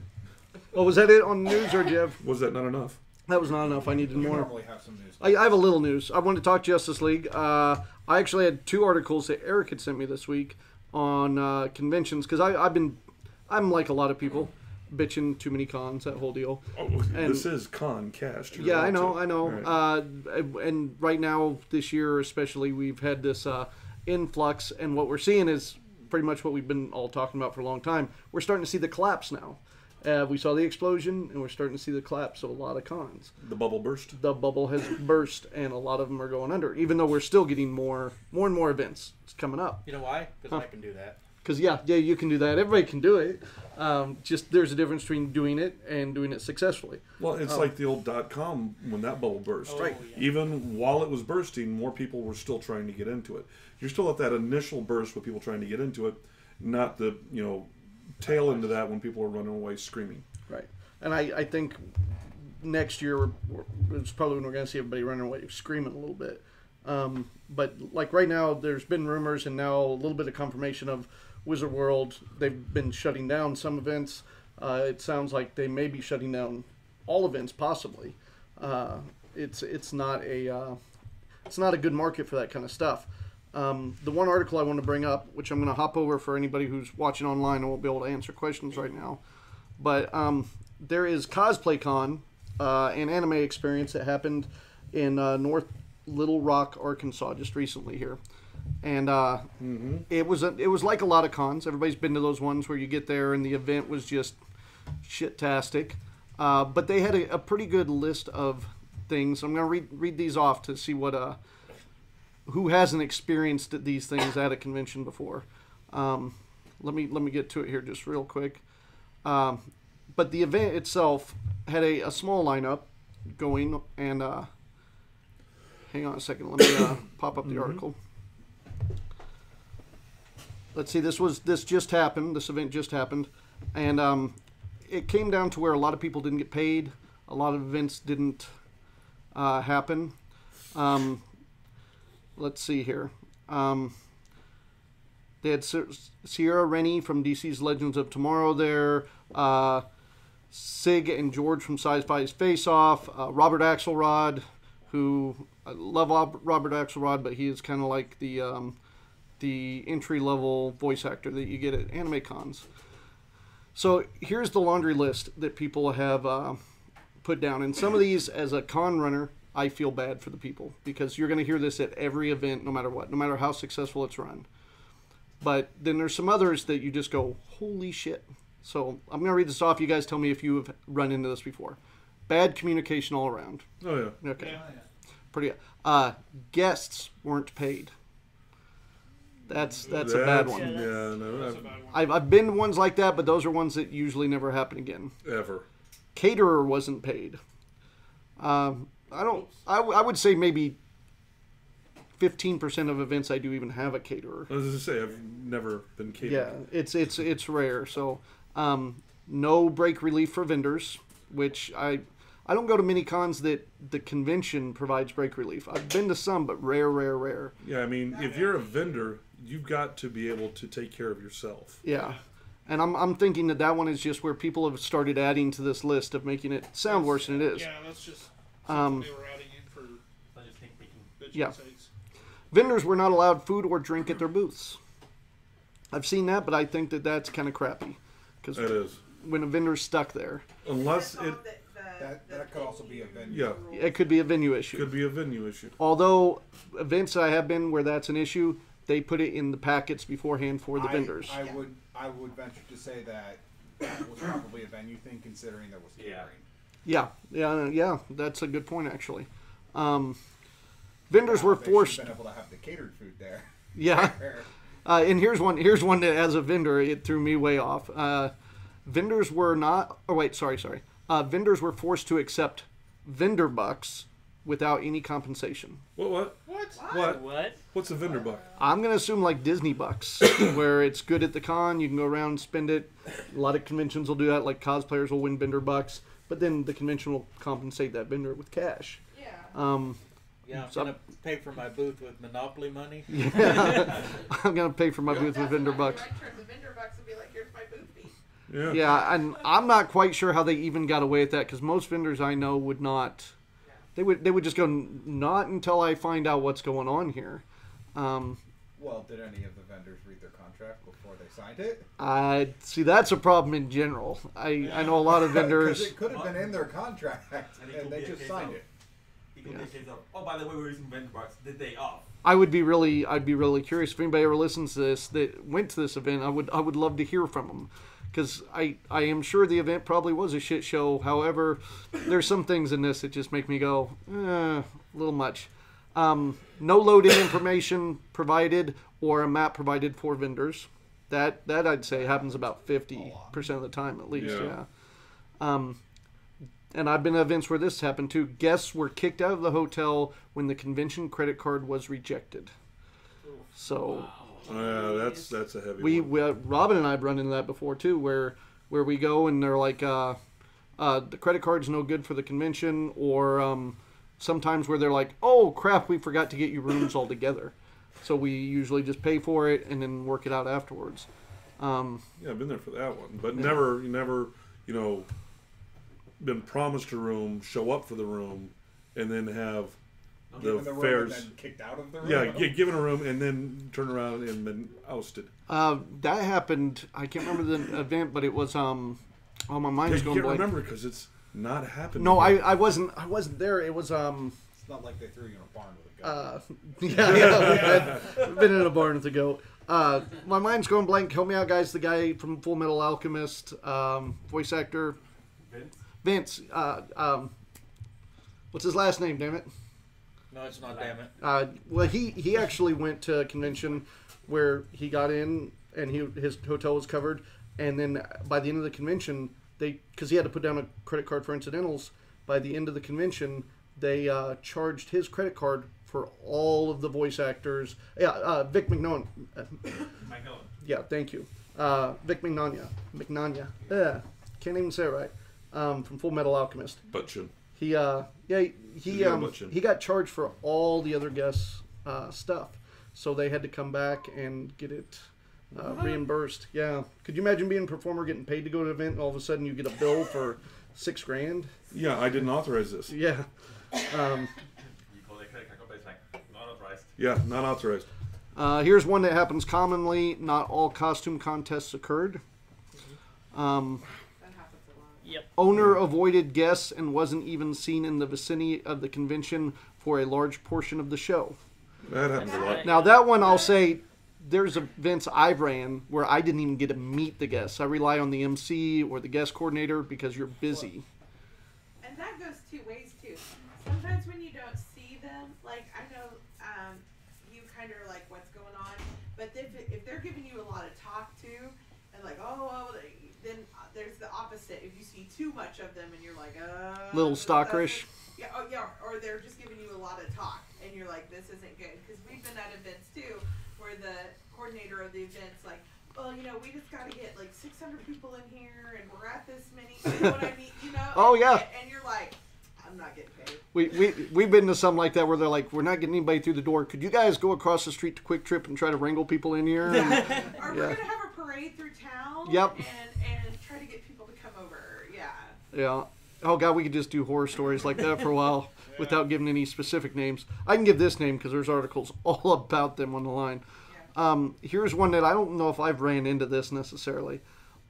Oh, was that it on the news, or do you have? Was that not enough? That was not enough. I needed You more. normally have some news. I have a little news. I want to talk Justice League. I actually had 2 articles that Eric had sent me this week on conventions because I'm like a lot of people, bitching too many cons, that whole deal. Oh, and, this is Concast. Yeah, I know. Right. And right now, this year especially, we've had this influx, and what we're seeing is pretty much what we've been all talking about for a long time. We're starting to see the collapse now. We saw the explosion, and we're starting to see the collapse of a lot of cons. The bubble burst? The bubble has burst, and a lot of them are going under, even though we're still getting more and more events. It's coming up. You know why? Because I can do that. Because, yeah, you can do that. Everybody can do it. Just there's a difference between doing it and doing it successfully. Well, it's like the old .com when that bubble burst. Right. Yeah. Even while it was bursting, more people were still trying to get into it. You're still at that initial burst with people trying to get into it, not the, tail into that when people are running away screaming. Right. And I think next year it's probably when we're going to see everybody running away screaming a little bit. But like right now, there's been rumors and now a little bit of confirmation of Wizard World. They've been shutting down some events. It sounds like they may be shutting down all events possibly. It's not a good market for that kind of stuff. The one article I want to bring up, which I'm going to hop over for anybody who's watching online and won't be able to answer questions right now, but there is CosplayCon, an anime experience that happened in North Little Rock, Arkansas, just recently here, and it was like a lot of cons. Everybody's been to those ones where you get there and the event was just shit-tastic, but they had a pretty good list of things. I'm going to read these off to see what who hasn't experienced these things at a convention before. Let me get to it here just real quick. But the event itself had a small lineup going, and hang on a second. Let me pop up the article. Let's see. This just happened. This event just happened, and it came down to where a lot of people didn't get paid. A lot of events didn't happen. Let's see here. They had Sierra Rennie from DC's Legends of Tomorrow there. Sig and George from Sci-Fi's Face Off. Robert Axelrod, who I love Robert Axelrod, but he is kind of like the entry-level voice actor that you get at anime cons. So here's the laundry list that people have put down. And some of these, as a con runner, I feel bad for the people because you're going to hear this at every event, no matter what, no matter how successful it's run. But then there's some others that you just go, holy shit. So I'm going to read this off. You guys tell me if you have run into this before. Bad communication all around. Oh, yeah. Okay. Pretty. Guests weren't paid. That's a bad one. Yeah, no, I've been to ones like that, but those are ones that usually never happen again. Ever. Caterer wasn't paid. I would say maybe 15% of events I do even have a caterer. I was going to say, I've never been catered. Yeah, it's rare. So, no break relief for vendors, which I don't go to many cons that the convention provides break relief. I've been to some, but rare. Yeah, I mean, if you're a vendor, you've got to be able to take care of yourself. Yeah. And I'm thinking that one is just where people have started adding to this list of making it sound worse than it is. Yeah, that's just something they were adding in for yeah. Vendors were not allowed food or drink at their booths. I've seen that, but I think that that's kind of crappy. Because it is. When a vendor's stuck there. Unless it... That could also be a venue. Yeah. It could be a venue issue. Could be a venue issue. Although, events I have been where that's an issue, they put it in the packets beforehand for the vendors. I would venture to say that was probably a venue thing, considering there was catering. Yeah, that's a good point, actually. Vendors were forced... They should have been able to have the catered food there. Yeah. And here's one that, as a vendor, it threw me way off. Vendors were not... Oh, wait, sorry. Vendors were forced to accept vendor bucks without any compensation. What? What's a vendor buck? I'm going to assume like Disney bucks, where it's good at the con, you can go around and spend it. A lot of conventions will do that, like cosplayers will win vendor bucks, but then the convention will compensate that vendor with cash. Yeah. I'm going to pay for my booth with Monopoly money. Yeah, I'm going to pay for my booth with vendor bucks. The vendor bucks would be like, here's my booth fee. Yeah, and I'm not quite sure how they even got away with that, because most vendors I know would not. They would just go, not until I find out what's going on here. Well, did any of the vendors read their contract before they signed it? See, that's a problem in general. I know a lot of vendors. Because it could have been in their contract, and they just signed it. Oh, by the way, we're using vendor bucks the day off. I'd be really curious if anybody ever listens to this that went to this event. I would love to hear from them, because I am sure the event probably was a shit show. However, there's some things in this that just make me go, a little much. No load-in information provided or a map provided for vendors. That I'd say happens about 50% of the time at least. Yeah. And I've been to events where this happened too. Guests were kicked out of the hotel when the convention credit card was rejected. So, that's a heavy one. Robin and I have run into that before too, where we go and they're like, the credit card's no good for the convention, or sometimes where they're like, oh crap, we forgot to get you rooms altogether. So we usually just pay for it and then work it out afterwards. Yeah, I've been there for that one, but never, been promised a room, show up for the room, and then have the fares and then kicked out of the room. Yeah, given a room and then turn around and been ousted. That happened. I can't remember the event, but it was my mind's going blank. I can't remember because it's not happened. No, I wasn't there. It was It's not like they threw you in a barn with a goat. Yeah, we've been in a barn with a goat. My mind's going blank. Help me out, guys. The guy from Full Metal Alchemist, voice actor. Vince. What's his last name? Damn it. No, it's not. Damn it. Well, he actually went to a convention where he got in and his hotel was covered, and then by the end of the convention, because he had to put down a credit card for incidentals. By the end of the convention, they charged his credit card for all of the voice actors. Yeah, Vic Mignogna. Yeah, thank you. Vic Mignogna. Yeah, can't even say it right. From Full Metal Alchemist. Butchin. He got charged for all the other guests' stuff, so they had to come back and get it reimbursed. Yeah, could you imagine being a performer getting paid to go to an event and all of a sudden you get a bill for $6,000? Yeah, I didn't authorize this. Yeah. You call the credit card company, it's like not authorized. Yeah, not authorized. Here's one that happens commonly. Not all costume contests occurred. Yep. Owner avoided guests and wasn't even seen in the vicinity of the convention for a large portion of the show. That happens a lot. Now that one, I'll say, there's events I've ran where I didn't even get to meet the guests. I rely on the MC or the guest coordinator because you're busy. And that goes two ways too. Sometimes when you don't see them, like I know you kind of are like what's going on, but if they're giving you a lot of talk to, and like then there's the opposite. If you see too much of them and you're like little stalkerish. Yeah, or they're just giving you a lot of talk and you're like this isn't good, because we've been at events too where the coordinator of the event's like, well, we just got to get like 600 people in here, and we're at this many. You know what I mean? Oh, yeah. And you're like, I'm not getting paid. We've been to something like that where they're like, we're not getting anybody through the door. Could you guys go across the street to Quick Trip and try to wrangle people in here? And, or we're gonna have a parade through town. Yep. And try to get people to come over. Yeah. Yeah. Oh God, we could just do horror stories like that for a while without giving any specific names. I can give this name because there's articles all about them on the line. Here's one that I don't know if I've ran into this necessarily.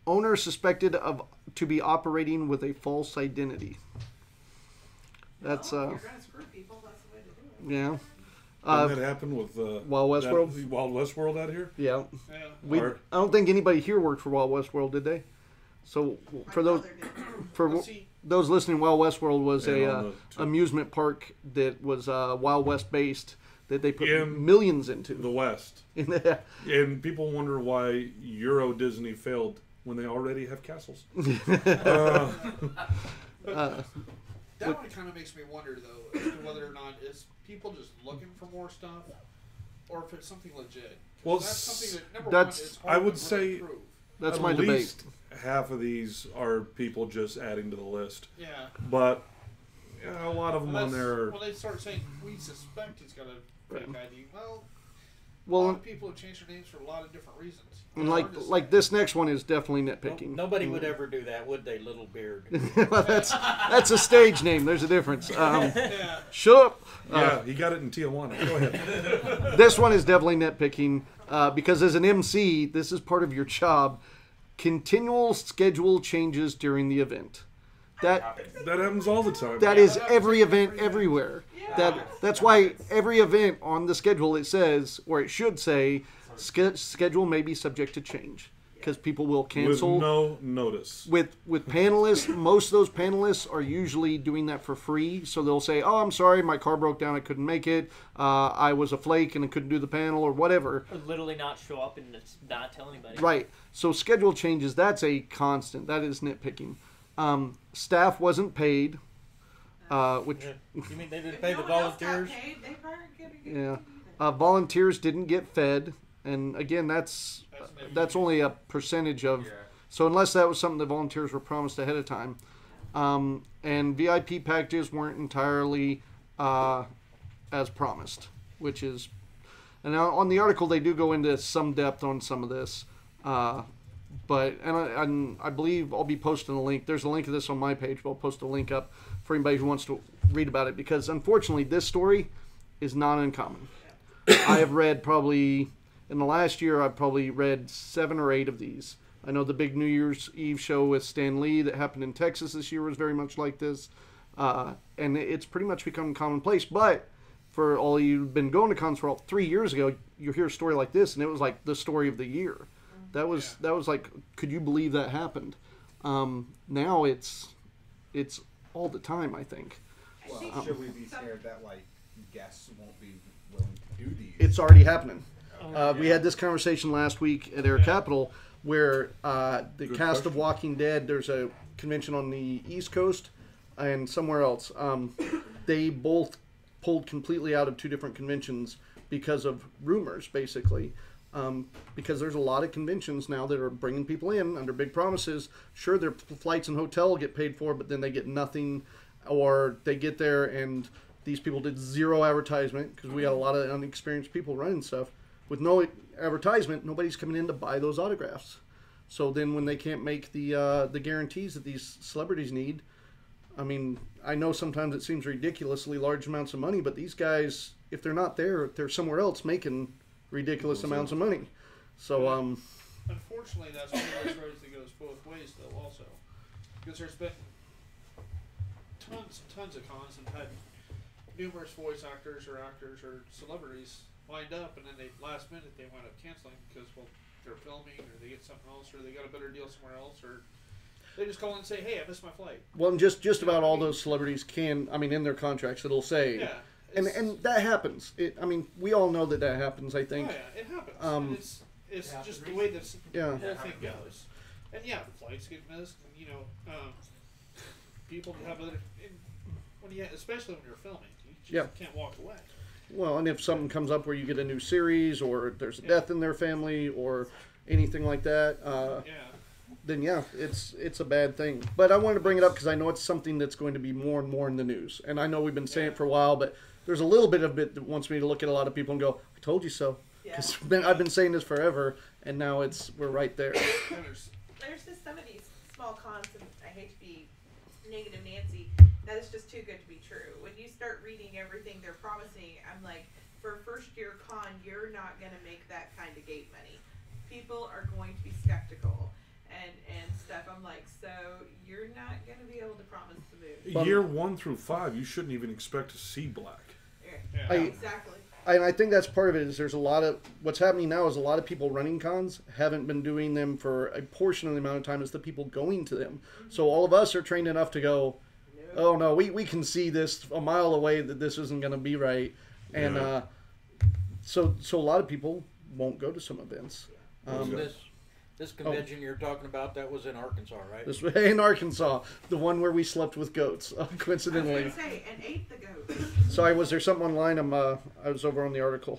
Owner suspected to be operating with a false identity. That's you're gonna screw people. That's the way to do it. yeah. Didn't that happen with Wild West World? Wild West World out here? Yeah. I don't think anybody here worked for Wild West World, did they? So for those listening, Wild West World was a amusement park that was Wild West based that they put millions into. The West. And people wonder why Euro Disney failed when they already have castles. That one kind of makes me wonder, though, as to whether or not it's people just looking for more stuff, or if it's something legit. Well, that's something that number one is hard I would to say really prove. That's at my debate. least half of these are people just adding to the list. Yeah. But a lot of them on there. When they start saying we suspect he's got a fake ID, well, a Well, lot of people have changed their names for a lot of different reasons. and like this next one is definitely nitpicking. Nobody would ever do that, would they, Little Beard? Well, that's a stage name. There's a difference. Shut up. Yeah, he got it in Tijuana. Go ahead. This one is definitely nitpicking because as an MC, this is part of your job. Continual schedule changes during the event. That happens all the time. That is every event everywhere. That's why every event on the schedule it says, or it should say, schedule may be subject to change because people will cancel with no notice. With panelists, most of those panelists are usually doing that for free. So they'll say, "Oh, I'm sorry, my car broke down, I couldn't make it. I was a flake and I couldn't do the panel or whatever." Or literally not show up and not tell anybody. Right. So schedule changes. That's a constant. That is nitpicking. Staff wasn't paid. Which you mean they didn't pay the volunteers? Yeah. Volunteers didn't get fed, and again, that's only a percentage of. Yeah. So unless that was something the volunteers were promised ahead of time, and VIP packages weren't entirely as promised, which is. And now on the article they do go into some depth on some of this. But I believe I'll be posting a link. There's a link to this on my page, but I'll post a link up for anybody who wants to read about it, because unfortunately this story is not uncommon. I have read probably in the last year I've probably read 7 or 8 of these. I know the big New Year's Eve show with Stan Lee that happened in Texas this year was very much like this, and it's pretty much become commonplace. But for all you've been going to cons for 3 years ago, you hear a story like this, and it was like the story of the year. That was like, could you believe that happened? Now it's all the time, I think. Well, should we be scared that like guests won't be willing to do these? It's already happening. We had this conversation last week at Air Capital where the cast of Walking Dead, there's a convention on the East Coast and somewhere else. They both pulled completely out of 2 different conventions because of rumors, basically. Because there's a lot of conventions now that are bringing people in under big promises. Sure, their flights and hotel get paid for, but then they get nothing, or they get there and these people did 0 advertisement because we got a lot of unexperienced people running stuff. With no advertisement, nobody's coming in to buy those autographs. So then when they can't make the guarantees that these celebrities need, I mean, I know sometimes it seems ridiculously large amounts of money, but these guys, if they're not there, they're somewhere else making ridiculous amounts of money. So unfortunately that's one of those roads that goes both ways though also. because there's been tons of cons and had numerous voice actors or celebrities lined up, and then last minute they wind up canceling because they're filming or they get something else or they got a better deal somewhere else or they just call and say, hey, I missed my flight. Well, and just about all those celebrities can, I mean, in their contracts it'll say, yeah, and that happens. I mean, we all know that happens. I think. Oh yeah, it happens. And it's just the way this whole thing goes. And yeah, the flights get missed, and people have other. Especially when you're filming, you just can't walk away. Well, and if something comes up where you get a new series, or there's a death in their family, or anything like that, then it's a bad thing. But I wanted to bring it up because I know it's something that's going to be more and more in the news. And I know we've been saying it for a while, but there's a little bit of it that wants me to look at a lot of people and go, "I told you so." Because I've been saying this forever, and now we're right there. There's just some of these small cons, and I hate to be negative Nancy, that is just too good to be true. When you start reading everything they're promising, I'm like, for a first year con, you're not going to make that kind of gate money. People are going to be skeptical and stuff. I'm like, so you're not going to be able to promise the movie. Year 1 through 5, you shouldn't even expect to see black. Exactly. And I think that's part of it. Is there's a lot of what's happening now is a lot of people running cons haven't been doing them for a portion of the amount of time as the people going to them. So all of us are trained enough to go, oh no, we can see this a mile away that this isn't going to be right, and so a lot of people won't go to some events. This convention you're talking about, that was in Arkansas, right? This was in Arkansas, the one where we slept with goats, coincidentally. I was going to say, and ate the goats. Sorry, was there something online? I was over on the article.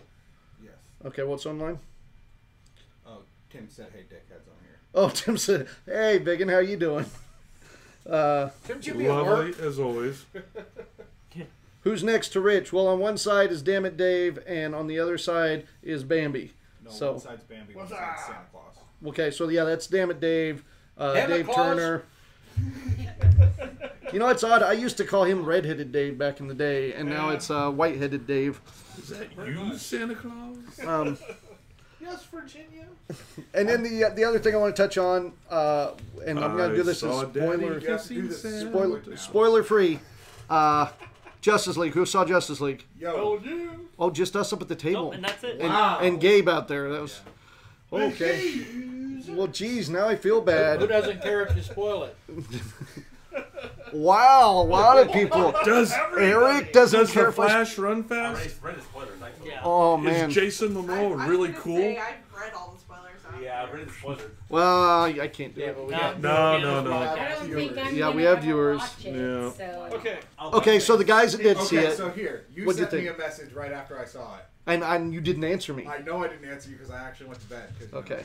Yes. Okay, what's online? Oh, Tim said, "Hey, dickheads, I'm here." Oh, Tim said, "Hey, Biggin, how you doing?" Lovely as always. Who's next to Rich? Well, on one side is Damn It Dave, and on the other side is Bambi. No, one side's Bambi, one side's Santa Claus. Okay, so yeah, that's Damn It Dave, Dave Claus. Turner. You know, it's odd. I used to call him Redheaded Dave back in the day, and now it's Whiteheaded Dave. Is that you, Santa Claus? Yes, Virginia. And then the other thing I want to touch on, and I'm going to do this as spoiler free. Justice League. Who saw Justice League? Yo. Oh, just us up at the table. Nope, and that's it. And Gabe out there. That was okay. Well, geez, now I feel bad. Who doesn't care if you spoil it? Wow, a lot of people. Eric doesn't care the Flash run fast? I read the spoilers. Oh man, is Jason Momoa really cool? I've read all the spoilers. Yeah, I read the spoilers. Well, I can't do it. No. I don't think I'm gonna we have ever viewers. watch it, Yeah. so. Okay, so the guys that did see it. So here, you What'd you sent me think? a message right after I saw it. And you didn't answer me. I know I didn't answer you because I actually went to bed. Okay.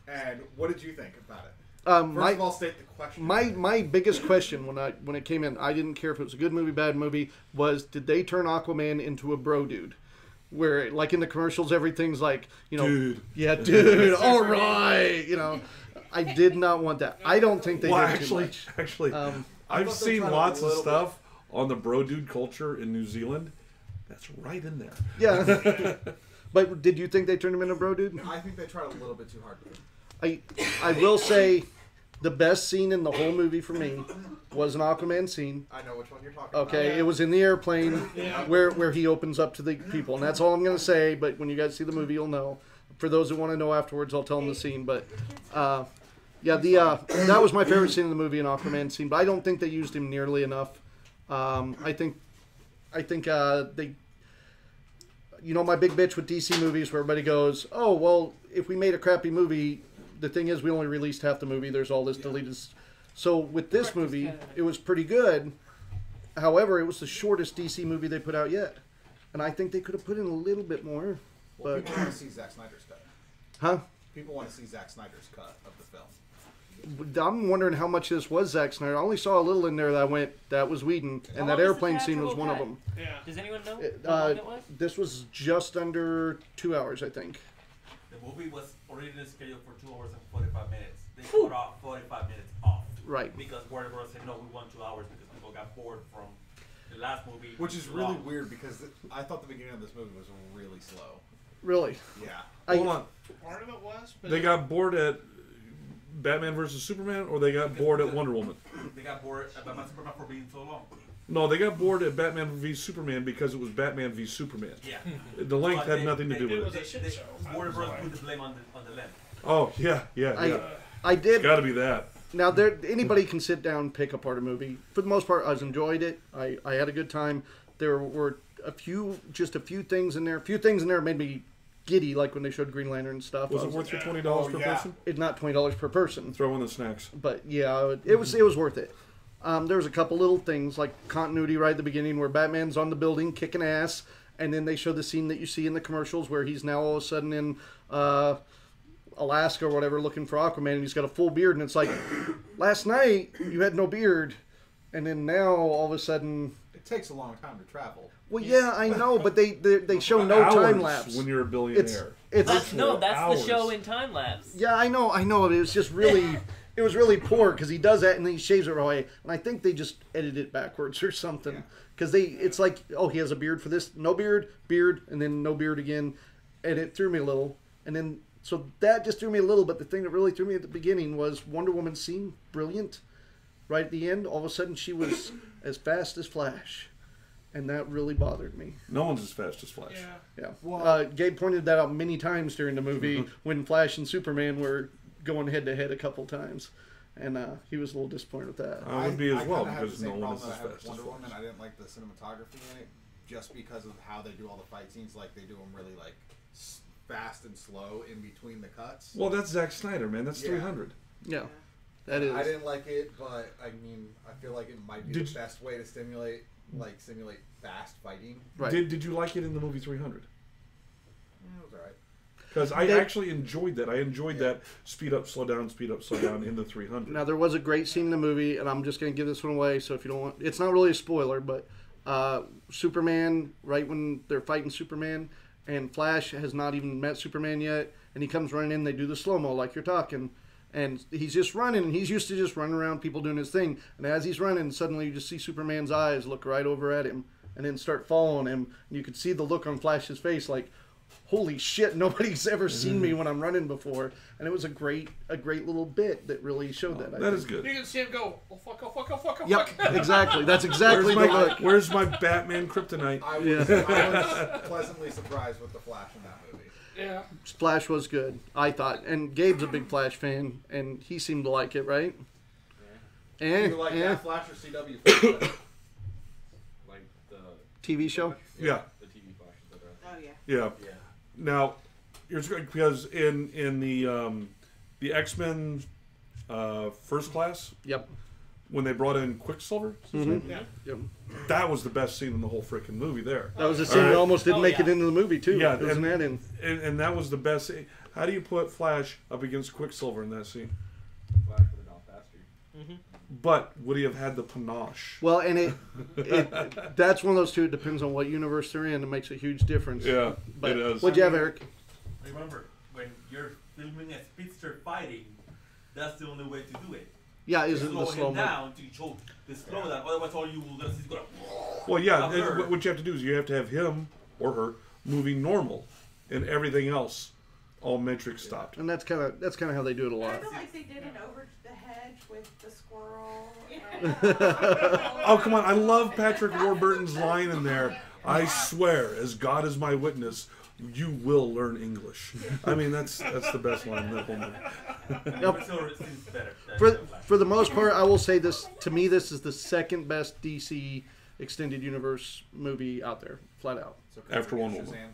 And what did you think about it? First of all, state the question. My biggest question when it came in, I didn't care if it was a good movie, bad movie, was did they turn Aquaman into a bro dude? Where like in the commercials, everything's like, dude. Yeah, dude. All right. I did not want that. I don't think they did too much. Actually, I've seen lots of stuff on the bro dude culture in New Zealand. That's right in there. Yeah. But did you think they turned him into a bro dude? I think they tried a little bit too hard with him. I will say the best scene in the whole movie for me was an Aquaman scene. I know which one you're talking about. Okay, it was in the airplane where he opens up to the people, and that's all I'm going to say, but when you guys see the movie, you'll know. For those who want to know afterwards, I'll tell them the scene, but that was my favorite scene in the movie, an Aquaman scene, but I don't think they used him nearly enough. I think they... my big bitch with DC movies where everybody goes, oh, well, if we made a crappy movie, the thing is we only released half the movie. There's all this deleted. So with this movie, it was pretty good. However, it was the shortest DC movie they put out yet. And I think they could have put in a little bit more. Well, but people want to see Zack Snyder's cut. Huh? People want to see Zack Snyder's cut of the film. I'm wondering how much this was Zack Snyder. I only saw a little in there that I went, that was Whedon. And that airplane scene was one of them. Yeah. Does anyone know how long it was? This was just under 2 hours, I think. The movie was originally scheduled for 2 hours and 45 minutes. They cut off 45 minutes off. Right. Because Warner Bros. Said, no, we want 2 hours because people got bored from the last movie. Which is really weird because I thought the beginning of this movie was really slow. Really? Yeah. Hold on. Part of it was, but They got bored at Batman versus Superman, or they got bored at Wonder Woman? They got bored at Batman Superman for being so long. No, they got bored at Batman v Superman because it was Batman v Superman. Yeah. The length had nothing to do with it. Warner Bros. Put the blame on the length. Oh yeah. I did. It's got to be that. Now, anybody can sit down and pick apart a movie. For the most part, I enjoyed it. I had a good time. There were a few things in there. A few things in there made me giddy, like when they showed Green Lantern and stuff. Was it worth your $20 per person? It's not $20 per person. Throw in the snacks. But yeah, it was worth it. There was a couple little things like continuity right at the beginning where Batman's on the building kicking ass, and then they show the scene that you see in the commercials where he's now all of a sudden in Alaska or whatever looking for Aquaman, and he's got a full beard, and it's like, last night you had no beard, and then now all of a sudden it takes a long time to travel. Well, yeah, I know, but they show no time lapse when you're a billionaire. That's the show in time lapse. Yeah, I know. It was just really. It was really poor because he does that and then he shaves it away, and I think they just edited it backwards or something. Because it's like, oh, he has a beard for this, no beard, and then no beard again, and it threw me a little. And then so that just threw me a little. But the thing that really threw me at the beginning was Wonder Woman scene, brilliant. Right at the end, all of a sudden she was as fast as Flash, and that really bothered me. No one's as fast as Flash. Yeah. Well, Gabe pointed that out many times during the movie when Flash and Superman were going head to head a couple times, and he was a little disappointed with that. I would be as well have because the no same one is problem as that I have fast with as Wonder Woman. Flash. I didn't like the cinematography in it just because of how they do all the fight scenes. Like they do them really like fast and slow in between the cuts. Well, that's Zack Snyder, man. That's 300. Yeah, that is. I didn't like it, but I mean, I feel like it might be the best way to simulate fast fighting. Right. Did you like it in the movie 300? It was alright. Because I actually enjoyed that. I enjoyed that speed up, slow down in the 300. Now, there was a great scene in the movie, and I'm just going to give this one away, so if you don't want... It's not really a spoiler, but Superman, right when they're fighting Superman, and Flash has not even met Superman yet, and he comes running in, they do the slow-mo like you're talking, and he's just running, and he's used to just running around people doing his thing, and as he's running, suddenly you just see Superman's eyes look right over at him, and then start following him, and you could see the look on Flash's face like, holy shit, nobody's ever seen me when I'm running before. And it was a great little bit that really showed that. That is good. You can see him go, oh fuck, oh fuck, oh fuck, oh yep, fuck. Exactly. That's exactly the look. Where's my Batman kryptonite? I was pleasantly surprised with the Flash in that movie. Yeah. Flash was good, I thought. And Gabe's a big Flash fan, and he seemed to like it, right? Yeah. You like that Flash or CW Flash? Like the TV show? Yeah. The TV Flash. Oh yeah. Yeah. Now, it's good because in the X-Men First Class, yep, when they brought in Quicksilver, yep, that was the best scene in the whole freaking movie. There, that was the scene that almost didn't make it into the movie too. Yeah, wasn't that in? And that was the best scene. How do you put Flash up against Quicksilver in that scene? Flash would have gone faster. But would he have had the panache? Well, and that's one of those two. It depends on what universe they're in. It makes a huge difference. Yeah, but it is. What'd you have, Eric? Remember, when you're filming a speedster fighting, that's the only way to do it. Yeah, isn't the slow slow him down to choke the slow down. Otherwise, all you will do is go. Well, yeah. What you have to do is you have to have him or her moving normal, and everything else all metric stopped. And that's kind of how they do it a lot. I feel like they did an over the hedge with the squirrel. Oh, come on. I love Patrick Warburton's line in there. I swear, as God is my witness, you will learn English. I mean, that's the best line in that whole movie. For the most part, I will say this. To me, this is the second best DC Extended Universe movie out there, flat out. So after Wonder Woman.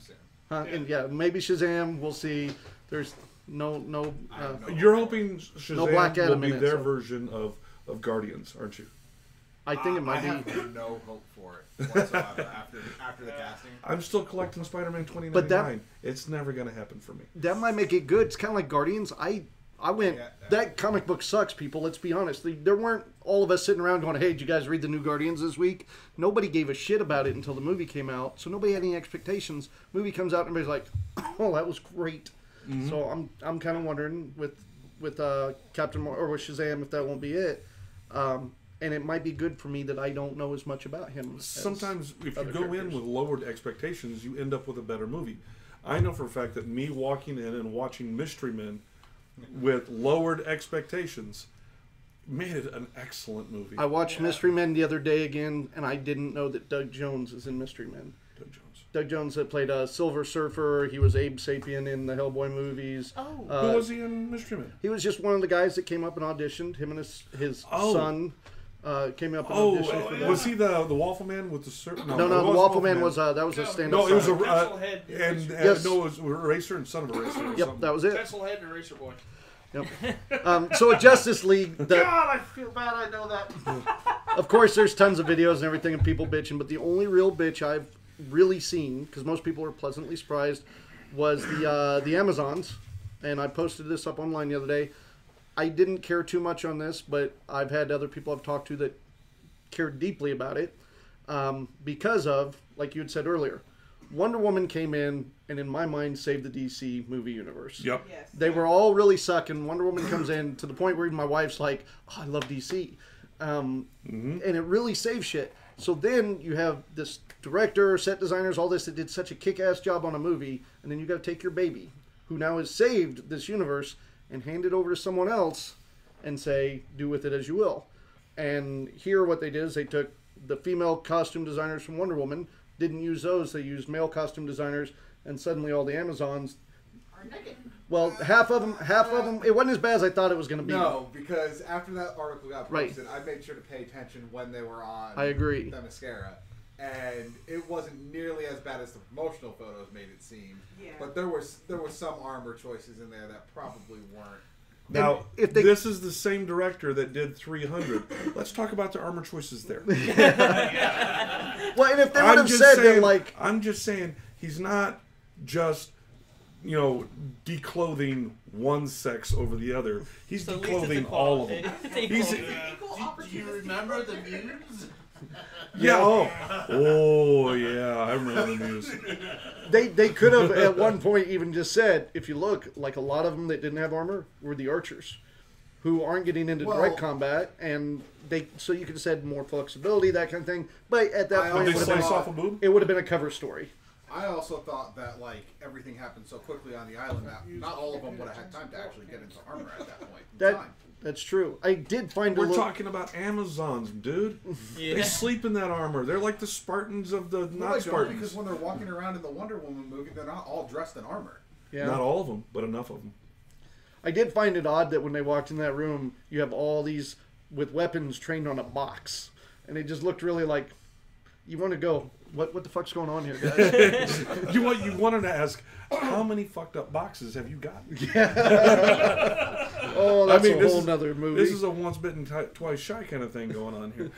And yeah, maybe Shazam. We'll see. There's no. You're hoping Shazam no Black Adam will be in it, their so. version of Guardians, aren't you? I think it might be. I have no hope for it whatsoever after the casting. I'm still collecting Spider-Man 2099. It's never going to happen for me. That might make it good. It's kind of like Guardians. I went, that comic book sucks, people. Let's be honest. There weren't all of us sitting around going, hey, did you guys read the new Guardians this week? Nobody gave a shit about it until the movie came out. So nobody had any expectations. Movie comes out and everybody's like, oh, that was great. Mm-hmm. So I'm kind of wondering with Captain or with Shazam if that won't be it. And it might be good for me that I don't know as much about him. Sometimes if you go in with lowered expectations, you end up with a better movie. I know for a fact that me walking in and watching Mystery Men with lowered expectations, made it an excellent movie. I watched Mystery Men the other day again, and I didn't know that Doug Jones is in Mystery Men. Doug Jones that played Silver Surfer. He was Abe Sapien in the Hellboy movies. Oh, who was he in Mystery Men? He was just one of the guys that came up and auditioned. Him and his son came up and auditioned for that. Was he the Waffle Man with the surfer? No, the Waffle Man was that was a stand-up. No, it was yes. no, it was Eraser and Son of Eraser. Or yep, that was it. Pencilhead and Eraser Boy. Yep. So at Justice League, God, I feel bad. I know that. Of course, there's tons of videos and everything and people bitching, but the only real bitch I've really seen, because most people are pleasantly surprised, was the Amazons, and I posted this up online the other day. I didn't care too much on this, but I've had other people I've talked to that cared deeply about it because of, like you had said earlier, Wonder Woman came in and in my mind saved the DC movie universe. Yep. Yes. They were all really sucking. Wonder Woman comes in to the point where even my wife's like, oh, I love DC. And it really saves shit. So then you have this director, set designers, all this that did such a kick-ass job on a movie, and then you got to take your baby, who now has saved this universe, and hand it over to someone else and say, do with it as you will. And here what they did is they took the female costume designers from Wonder Woman, didn't use those, they used male costume designers, and suddenly all the Amazons are naked. Well, half of them, it wasn't as bad as I thought it was going to be. No, because after that article got posted, I made sure to pay attention when they were on I agree. the mascara. And it wasn't nearly as bad as the promotional photos made it seem. Yeah. But there were some armor choices in there that probably weren't. Now, if this is the same director that did 300, let's talk about the armor choices there. Well, and if they would have said saying, that, like... I'm just saying, he's not just, declothing one sex over the other. He's declothing all of them. Do you remember the Muse? Yeah. Oh, yeah. I remember the Muse. They could have at one point even just said, if you look, like a lot of them that didn't have armor were the archers, who aren't getting into direct combat, and so you could have said more flexibility, that kind of thing. But at that point, it would have been a cover story. I also thought that everything happened so quickly on the island that not all of them would have had time to actually get into armor at that point in time. That's true. I did find We're talking about Amazons, dude. Yeah. They sleep in that armor. They're like the Spartans of the not Spartans. Because when they're walking around in the Wonder Woman movie, they're not all dressed in armor. Yeah. Not all of them, but enough of them. I did find it odd that when they walked in that room, you have all these with weapons trained on a box, and it just looked really like you want to go. What the fuck's going on here, guys? you wanted to ask, how many fucked up boxes have you got? Yeah. Oh, that's a whole nother movie. This is a once bitten, twice shy kind of thing going on here.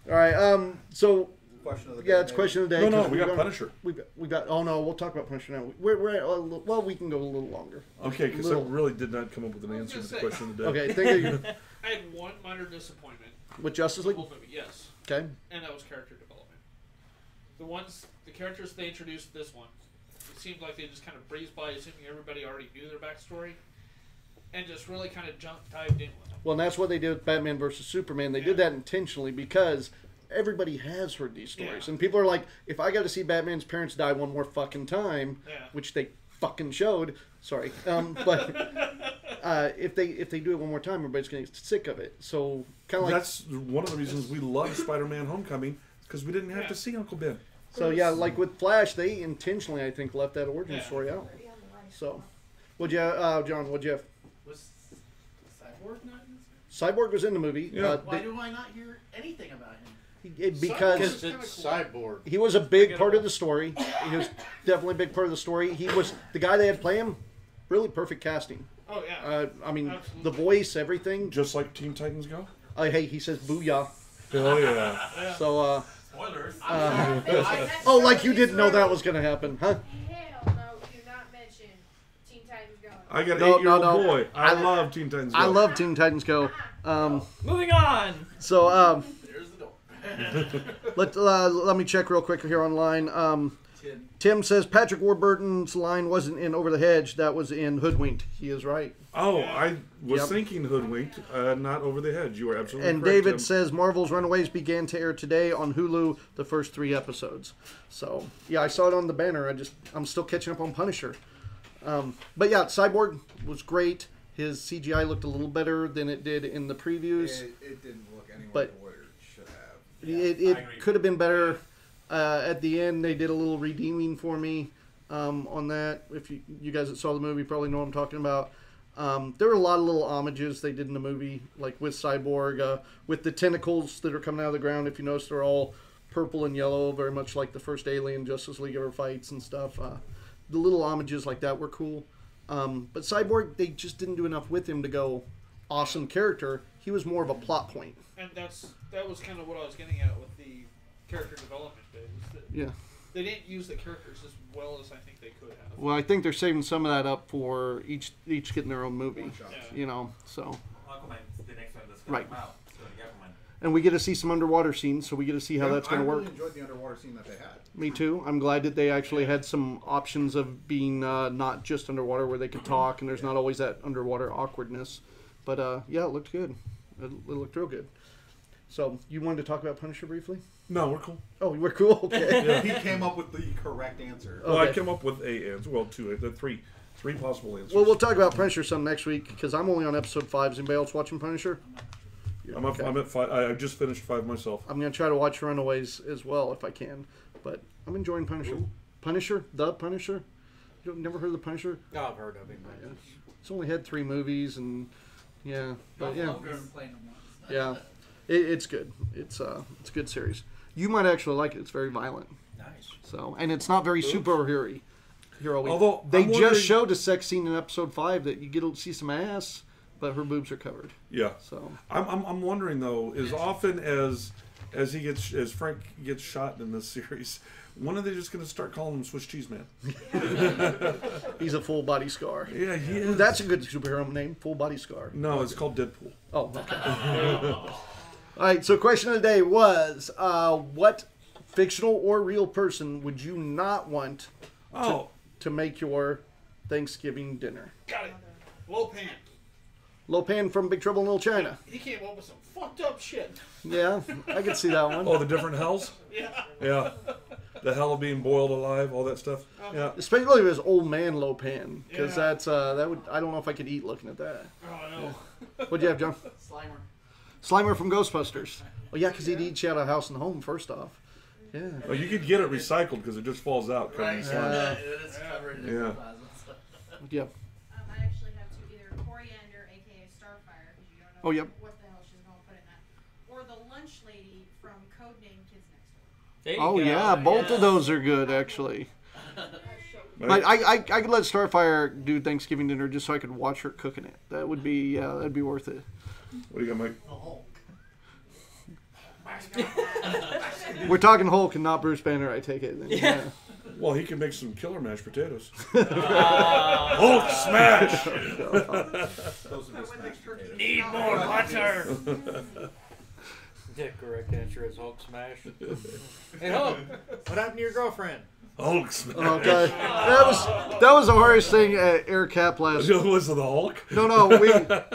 All right. So. Question of the day, it's question of the day. No, we got Punisher. We got. Oh no, we'll talk about Punisher now. We're at, well, we can go a little longer. Okay, because I really did not come up with an answer to the question of the day. Okay, think of I had one minor disappointment. With Justice League? The whole movie, yes. Okay. And that was character development. The characters they introduced this one, it seemed like they just kind of breezed by, assuming everybody already knew their backstory, and just really kind of dived in with them. Well, and that's what they did with Batman versus Superman. They did that intentionally because everybody has heard these stories, and people are like, if I got to see Batman's parents die one more fucking time, which they fucking showed. Sorry, but if they do it one more time, everybody's gonna get sick of it. So kind of like that's one of the reasons we love Spider-Man: Homecoming, because we didn't have to see Uncle Ben. So yeah, like with Flash, they intentionally, I think, left that origin story out. So, what'd you, John? What'd you have? Was Cyborg not in this? Cyborg was in the movie. Yeah. Why do I not hear anything about him? Because it's Cyborg. He was a big part of the story. He was definitely a big part of the story. He was the guy they had play him. Really perfect casting. Oh yeah. I mean, absolutely. The voice, everything. Just like Teen Titans Go. Hey, he says booyah. Oh yeah. So. Spoilers. Oh, like you didn't know that was gonna happen, huh? Hell no! Do not mention Teen Titans Go. I got an 8-year-old boy. I love Teen Titans Go. I love Teen Titans Go. Moving on. So There's the let door. me check real quick here online. Tim says Patrick Warburton's line wasn't in Over the Hedge. That was in Hoodwinked. He is right. Oh, I was thinking Hoodwinked, not Over the Hedge. You were absolutely and correct. David Tim. says Marvel's Runaways began to air today on Hulu, the first 3 episodes. So, yeah, I saw it on the banner. I'm still catching up on Punisher. But yeah, Cyborg was great. His CGI looked a little better than it did in the previews. It didn't look anywhere But near what it should have. It could have been better. At the end, they did a little redeeming for me on that. If you guys that saw the movie probably know what I'm talking about. There were a lot of little homages they did in the movie, like with Cyborg, with the tentacles that are coming out of the ground. If you notice, they're all purple and yellow, very much like the first Alien Justice League ever fights and stuff. The little homages like that were cool. But Cyborg, they just didn't do enough with him to go awesome character. He was more of a plot point. And that was kind of what I was getting at with the character development bit. Is that Yeah. They didn't use the characters as well as I think they could have. Well, I think they're saving some of that up for each getting their own movie. Yeah. You know, so. Aquaman's the next one that's going Right. to come out. So, Aquaman. And we get to see some underwater scenes, so we get to see how that's going to work. I really enjoyed the underwater scene that they had. Me too. I'm glad that they actually had some options of being not just underwater where they could talk, and there's not always that underwater awkwardness. But yeah, it looked good. It looked real good. So you wanted to talk about Punisher briefly? No, we're cool. Oh, we're cool. Okay. Yeah. He came up with the correct answer. Well, I Okay. came up with a answer. Well, three possible answers. Well, we'll talk about Punisher some next week because I'm only on episode 5. Is anybody else watching Punisher? I'm at 5. I just finished 5 myself. I'm going to try to watch Runaways as well if I can. But I'm enjoying Punisher. Punisher? The Punisher? You've never heard of The Punisher? No, I've heard of him. Yeah. It's only had 3 movies and yeah. But yeah. Yeah. It's good. It's a good series. You might actually like it. It's very violent. Nice. So, and it's not very superhero-y. Although, they I'm just wondering- showed a sex scene in episode 5 that you get to see some ass, but her boobs are covered. Yeah. So I'm wondering though, as often as Frank gets shot in this series, when are they just going to start calling him Swiss Cheese Man? he's a full body scar. Yeah, he is. That's a good superhero name, full body scar. No, it's called Deadpool. Oh, okay. All right, so question of the day was, what fictional or real person would you not want to make your Thanksgiving dinner? Got it. Lopan. Lopan from Big Trouble in Little China. He came up with some fucked up shit. Yeah, I could see that one. Oh, the different hells? Yeah. Yeah. The hell of being boiled alive, all that stuff. Yeah. Especially if it was Old Man Lopan, because Yeah. that's that would I don't know if I could eat looking at that. Oh no. What'd you have, John? Slimer. Slimer from Ghostbusters. Well, yeah, because he'd eat you out of house and home first off. Yeah. Well, you could get it recycled because it just falls out. Right. Yeah. It's covered in Yeah. plasma. Yep. I actually have to either Coriander, aka Starfire, because you don't know Oh, yep. what the hell she's going to put in that, or the lunch lady from Codename Kids Next Door. There you Oh go. yeah, both of those are good actually. But I could let Starfire do Thanksgiving dinner just so I could watch her cooking it. That would be that'd be worth it. What do you got, Mike? The Hulk. We're talking Hulk and not Bruce Banner, I take it. Then. Yeah. Well, he can make some killer mashed potatoes. Hulk smash! Those are just mashed potatoes. Need more butter. The correct answer is Hulk smash. Hey Hulk, what happened to your girlfriend? Hulk smash. Okay. That was the hardest thing at Air Cap last. Was it the Hulk? No,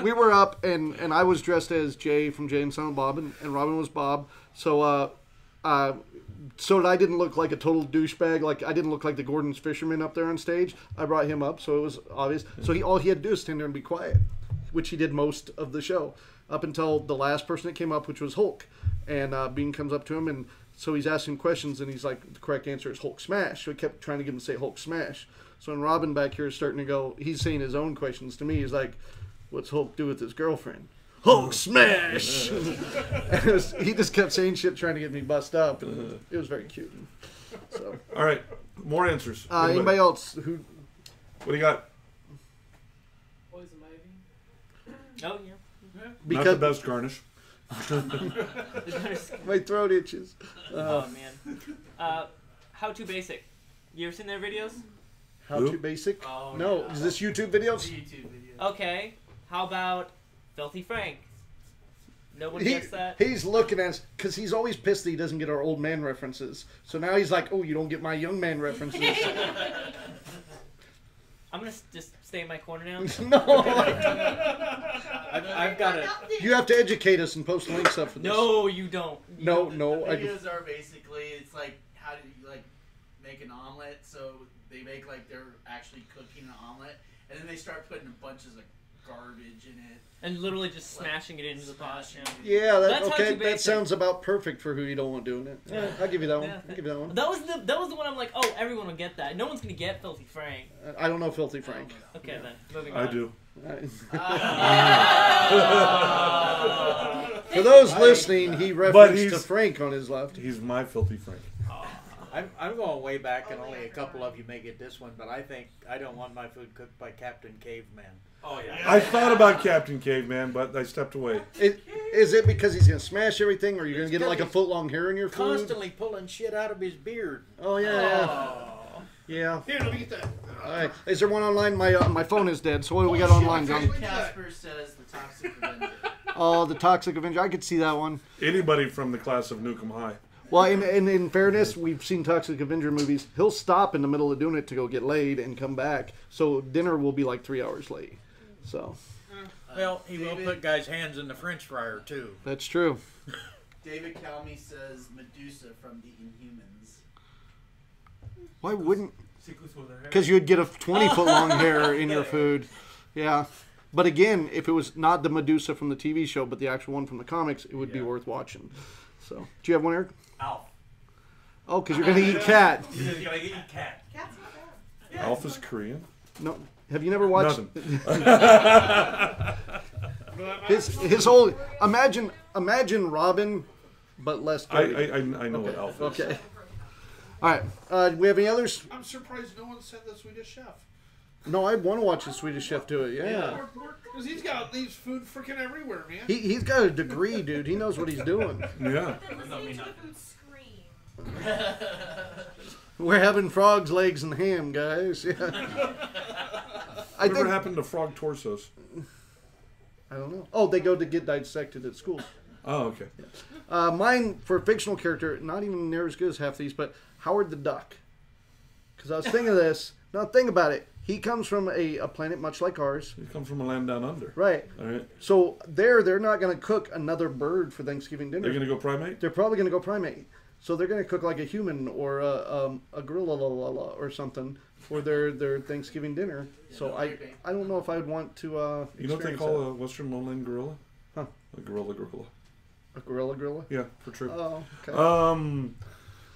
we were up and I was dressed as Jay from Jay and Silent Bob and Robin was Bob. So so that I didn't look like a total douchebag, like I didn't look like the Gordon's fisherman up there on stage. I brought him up, so it was obvious. So all he had to do is stand there and be quiet, which he did most of the show up until the last person that came up, which was Hulk. And Bean comes up to him, and so he's asking questions, and he's like, the correct answer is Hulk smash. So he kept trying to get him to say Hulk smash. So when Robin back here is starting to go, he's saying his own questions to me. He's like, what's Hulk do with his girlfriend? Hulk smash! He just kept saying shit trying to get me bust up. And it was very cute. So, All right, more answers. anybody else who? What do you got? Poison ivy. Oh yeah. Not Because the best garnish. my throat itches. Oh man. How to basic. You ever seen their videos? How Who? to basic? Oh, No, yeah. is this YouTube videos? YouTube video. Okay. How about Filthy Frank? No one He- gets that. He's looking at us because he's always pissed that he doesn't get our old man references. So now he's like, "Oh, you don't get my young man references." I'm gonna just stay in my corner now. No, I've got it. you have to educate us and post links up for this. No, you don't. No, The no. videos are basically, it's like, how do you, like, make an omelet, so they make like they're actually cooking an omelet, and then they start putting bunches of garbage in it. And literally just smashing it into the pot. Yeah, That's how okay. you That bake sounds about perfect for who you don't want doing it. Yeah, I'll give you that one. Yeah. I'll give you that one. That was the one I'm like, oh, everyone will get that. No one's gonna get Filthy Frank. I don't know Filthy Frank. Okay then, moving on. I do. For those listening, he referenced to Frank on his left. He's my Filthy Frank. I'm going way back, and only a couple of you may get this one, but I think I don't want my food cooked by Captain Caveman. Oh yeah. I thought about Captain Caveman, but I stepped away. Is it because he's going to smash everything, or you're going to get like a foot-long hair in your food? Constantly pulling shit out of his beard. Oh, yeah. Yeah. Here, let me get that. All right. Is there one online? My phone is dead, so what do we got online, John? Casper says the Toxic Avenger. Oh, the Toxic Avenger. I could see that one. Anybody from the class of Nukem High. Well, in fairness, we've seen Toxic Avenger movies. He'll stop in the middle of doing it to go get laid and come back. So dinner will be like 3 hours late. So. Well, he will put guys' hands in the French fryer, too. That's true. David Calmy says Medusa from the Inhumans. Why wouldn't? Because you'd get a 20-foot-long hair in your food. Yeah. But again, if it was not the Medusa from the TV show, but the actual one from the comics, it would be worth watching. So, do you have one, Eric? Alf. Oh, because you're going to eat cat. You're going to eat cat. Cat's not bad. Alf is Korean? No. Have you never watched? Nothing. his whole imagine Robin, but less dirty. I know what Alf is. Okay. All right. Do we have any others? I'm surprised no one said the Swedish Chef. No, I'd want to watch the Swedish Chef do it. Yeah. Because he's got these food freaking everywhere, man. He's got a degree, dude. He knows what he's doing. Yeah. Listening to the food scream. We're having frogs, legs, and ham, guys. Yeah. Whatever happened to frog torsos? I don't know. Oh, they go to get dissected at school. Oh, okay. Yeah. Mine, for a fictional character, not even near as good as half these, but Howard the Duck. Because I was thinking of this. Now, think about it. He comes from a planet much like ours. He comes from a land down under. Right. All right. So they're not going to cook another bird for Thanksgiving dinner. They're going to go primate? They're probably going to go primate. So they're going to cook like a human or a gorilla or something for their Thanksgiving dinner. So I don't know if I would want to. You know what they call a Western lowland gorilla? Huh? A gorilla. A gorilla? Yeah, for true. Oh, okay.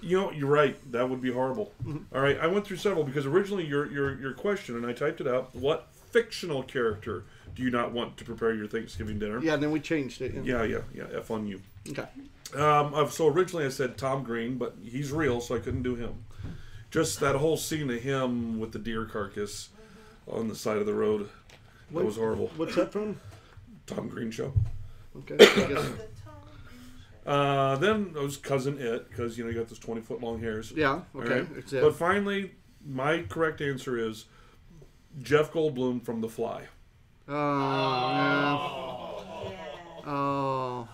You know, you're right. That would be horrible. All right, I went through several because originally your question, and I typed it out. What fictional character do you not want to prepare your Thanksgiving dinner? Yeah, and then we changed it. Yeah. F on you. Okay. So originally I said Tom Green, but he's real, so I couldn't do him. Just that whole scene of him with the deer carcass on the side of the road. That was horrible. What's that from? Tom Green Show. Okay. I guess. Then it was Cousin It, because you got those 20-foot long hairs. Yeah, okay. Right? It's it. But finally, my correct answer is Jeff Goldblum from The Fly. Oh.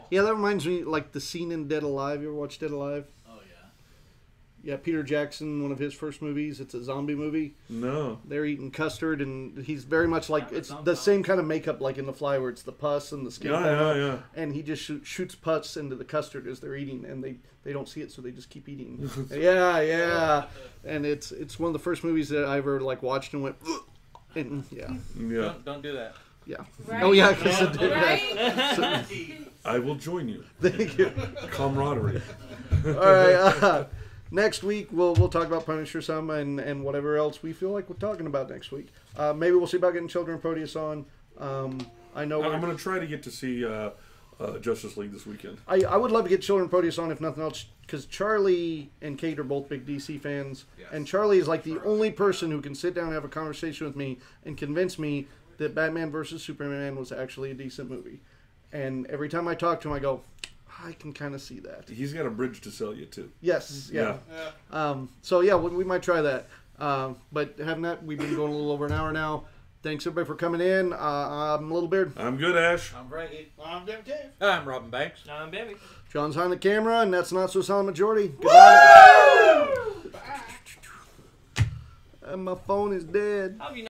Yeah, that reminds me, like the scene in Dead Alive. You ever watch Dead Alive? Oh yeah. Yeah, Peter Jackson, one of his first movies. It's a zombie movie. No. They're eating custard, and he's very much like it's the same kind of makeup like in The Fly, where it's the pus and the skin. Yeah. And he just shoots pus into the custard as they're eating, and they don't see it, so they just keep eating. Yeah. And it's one of the first movies that I ever like watched and went. And yeah. Don't do that. Yeah. Right. Oh yeah, because it did Right? that. I will join you. Thank you. Camaraderie. All right. Next week we'll talk about Punisher some and whatever else we feel like we're talking about next week. Maybe we'll see about getting Children of Proteus on. I know I'm going to try to get to see Justice League this weekend. I would love to get Children of Proteus on if nothing else, because Charlie and Kate are both big DC fans, and Charlie is like the only person who can sit down and have a conversation with me and convince me that Batman vs Superman was actually a decent movie. And every time I talk to him, I go, I can kind of see that. He's got a bridge to sell you too. Yes, yeah. So yeah, we might try that. But having that, we've been going a little over an hour now. Thanks everybody for coming in. I'm Little Beard. I'm good, Ash. I'm Frankie. I'm Dem Dave. I'm Robin Banks. I'm Baby. John's behind the camera, and that's Not So Silent Majority. Goodbye. And my phone is dead. How have you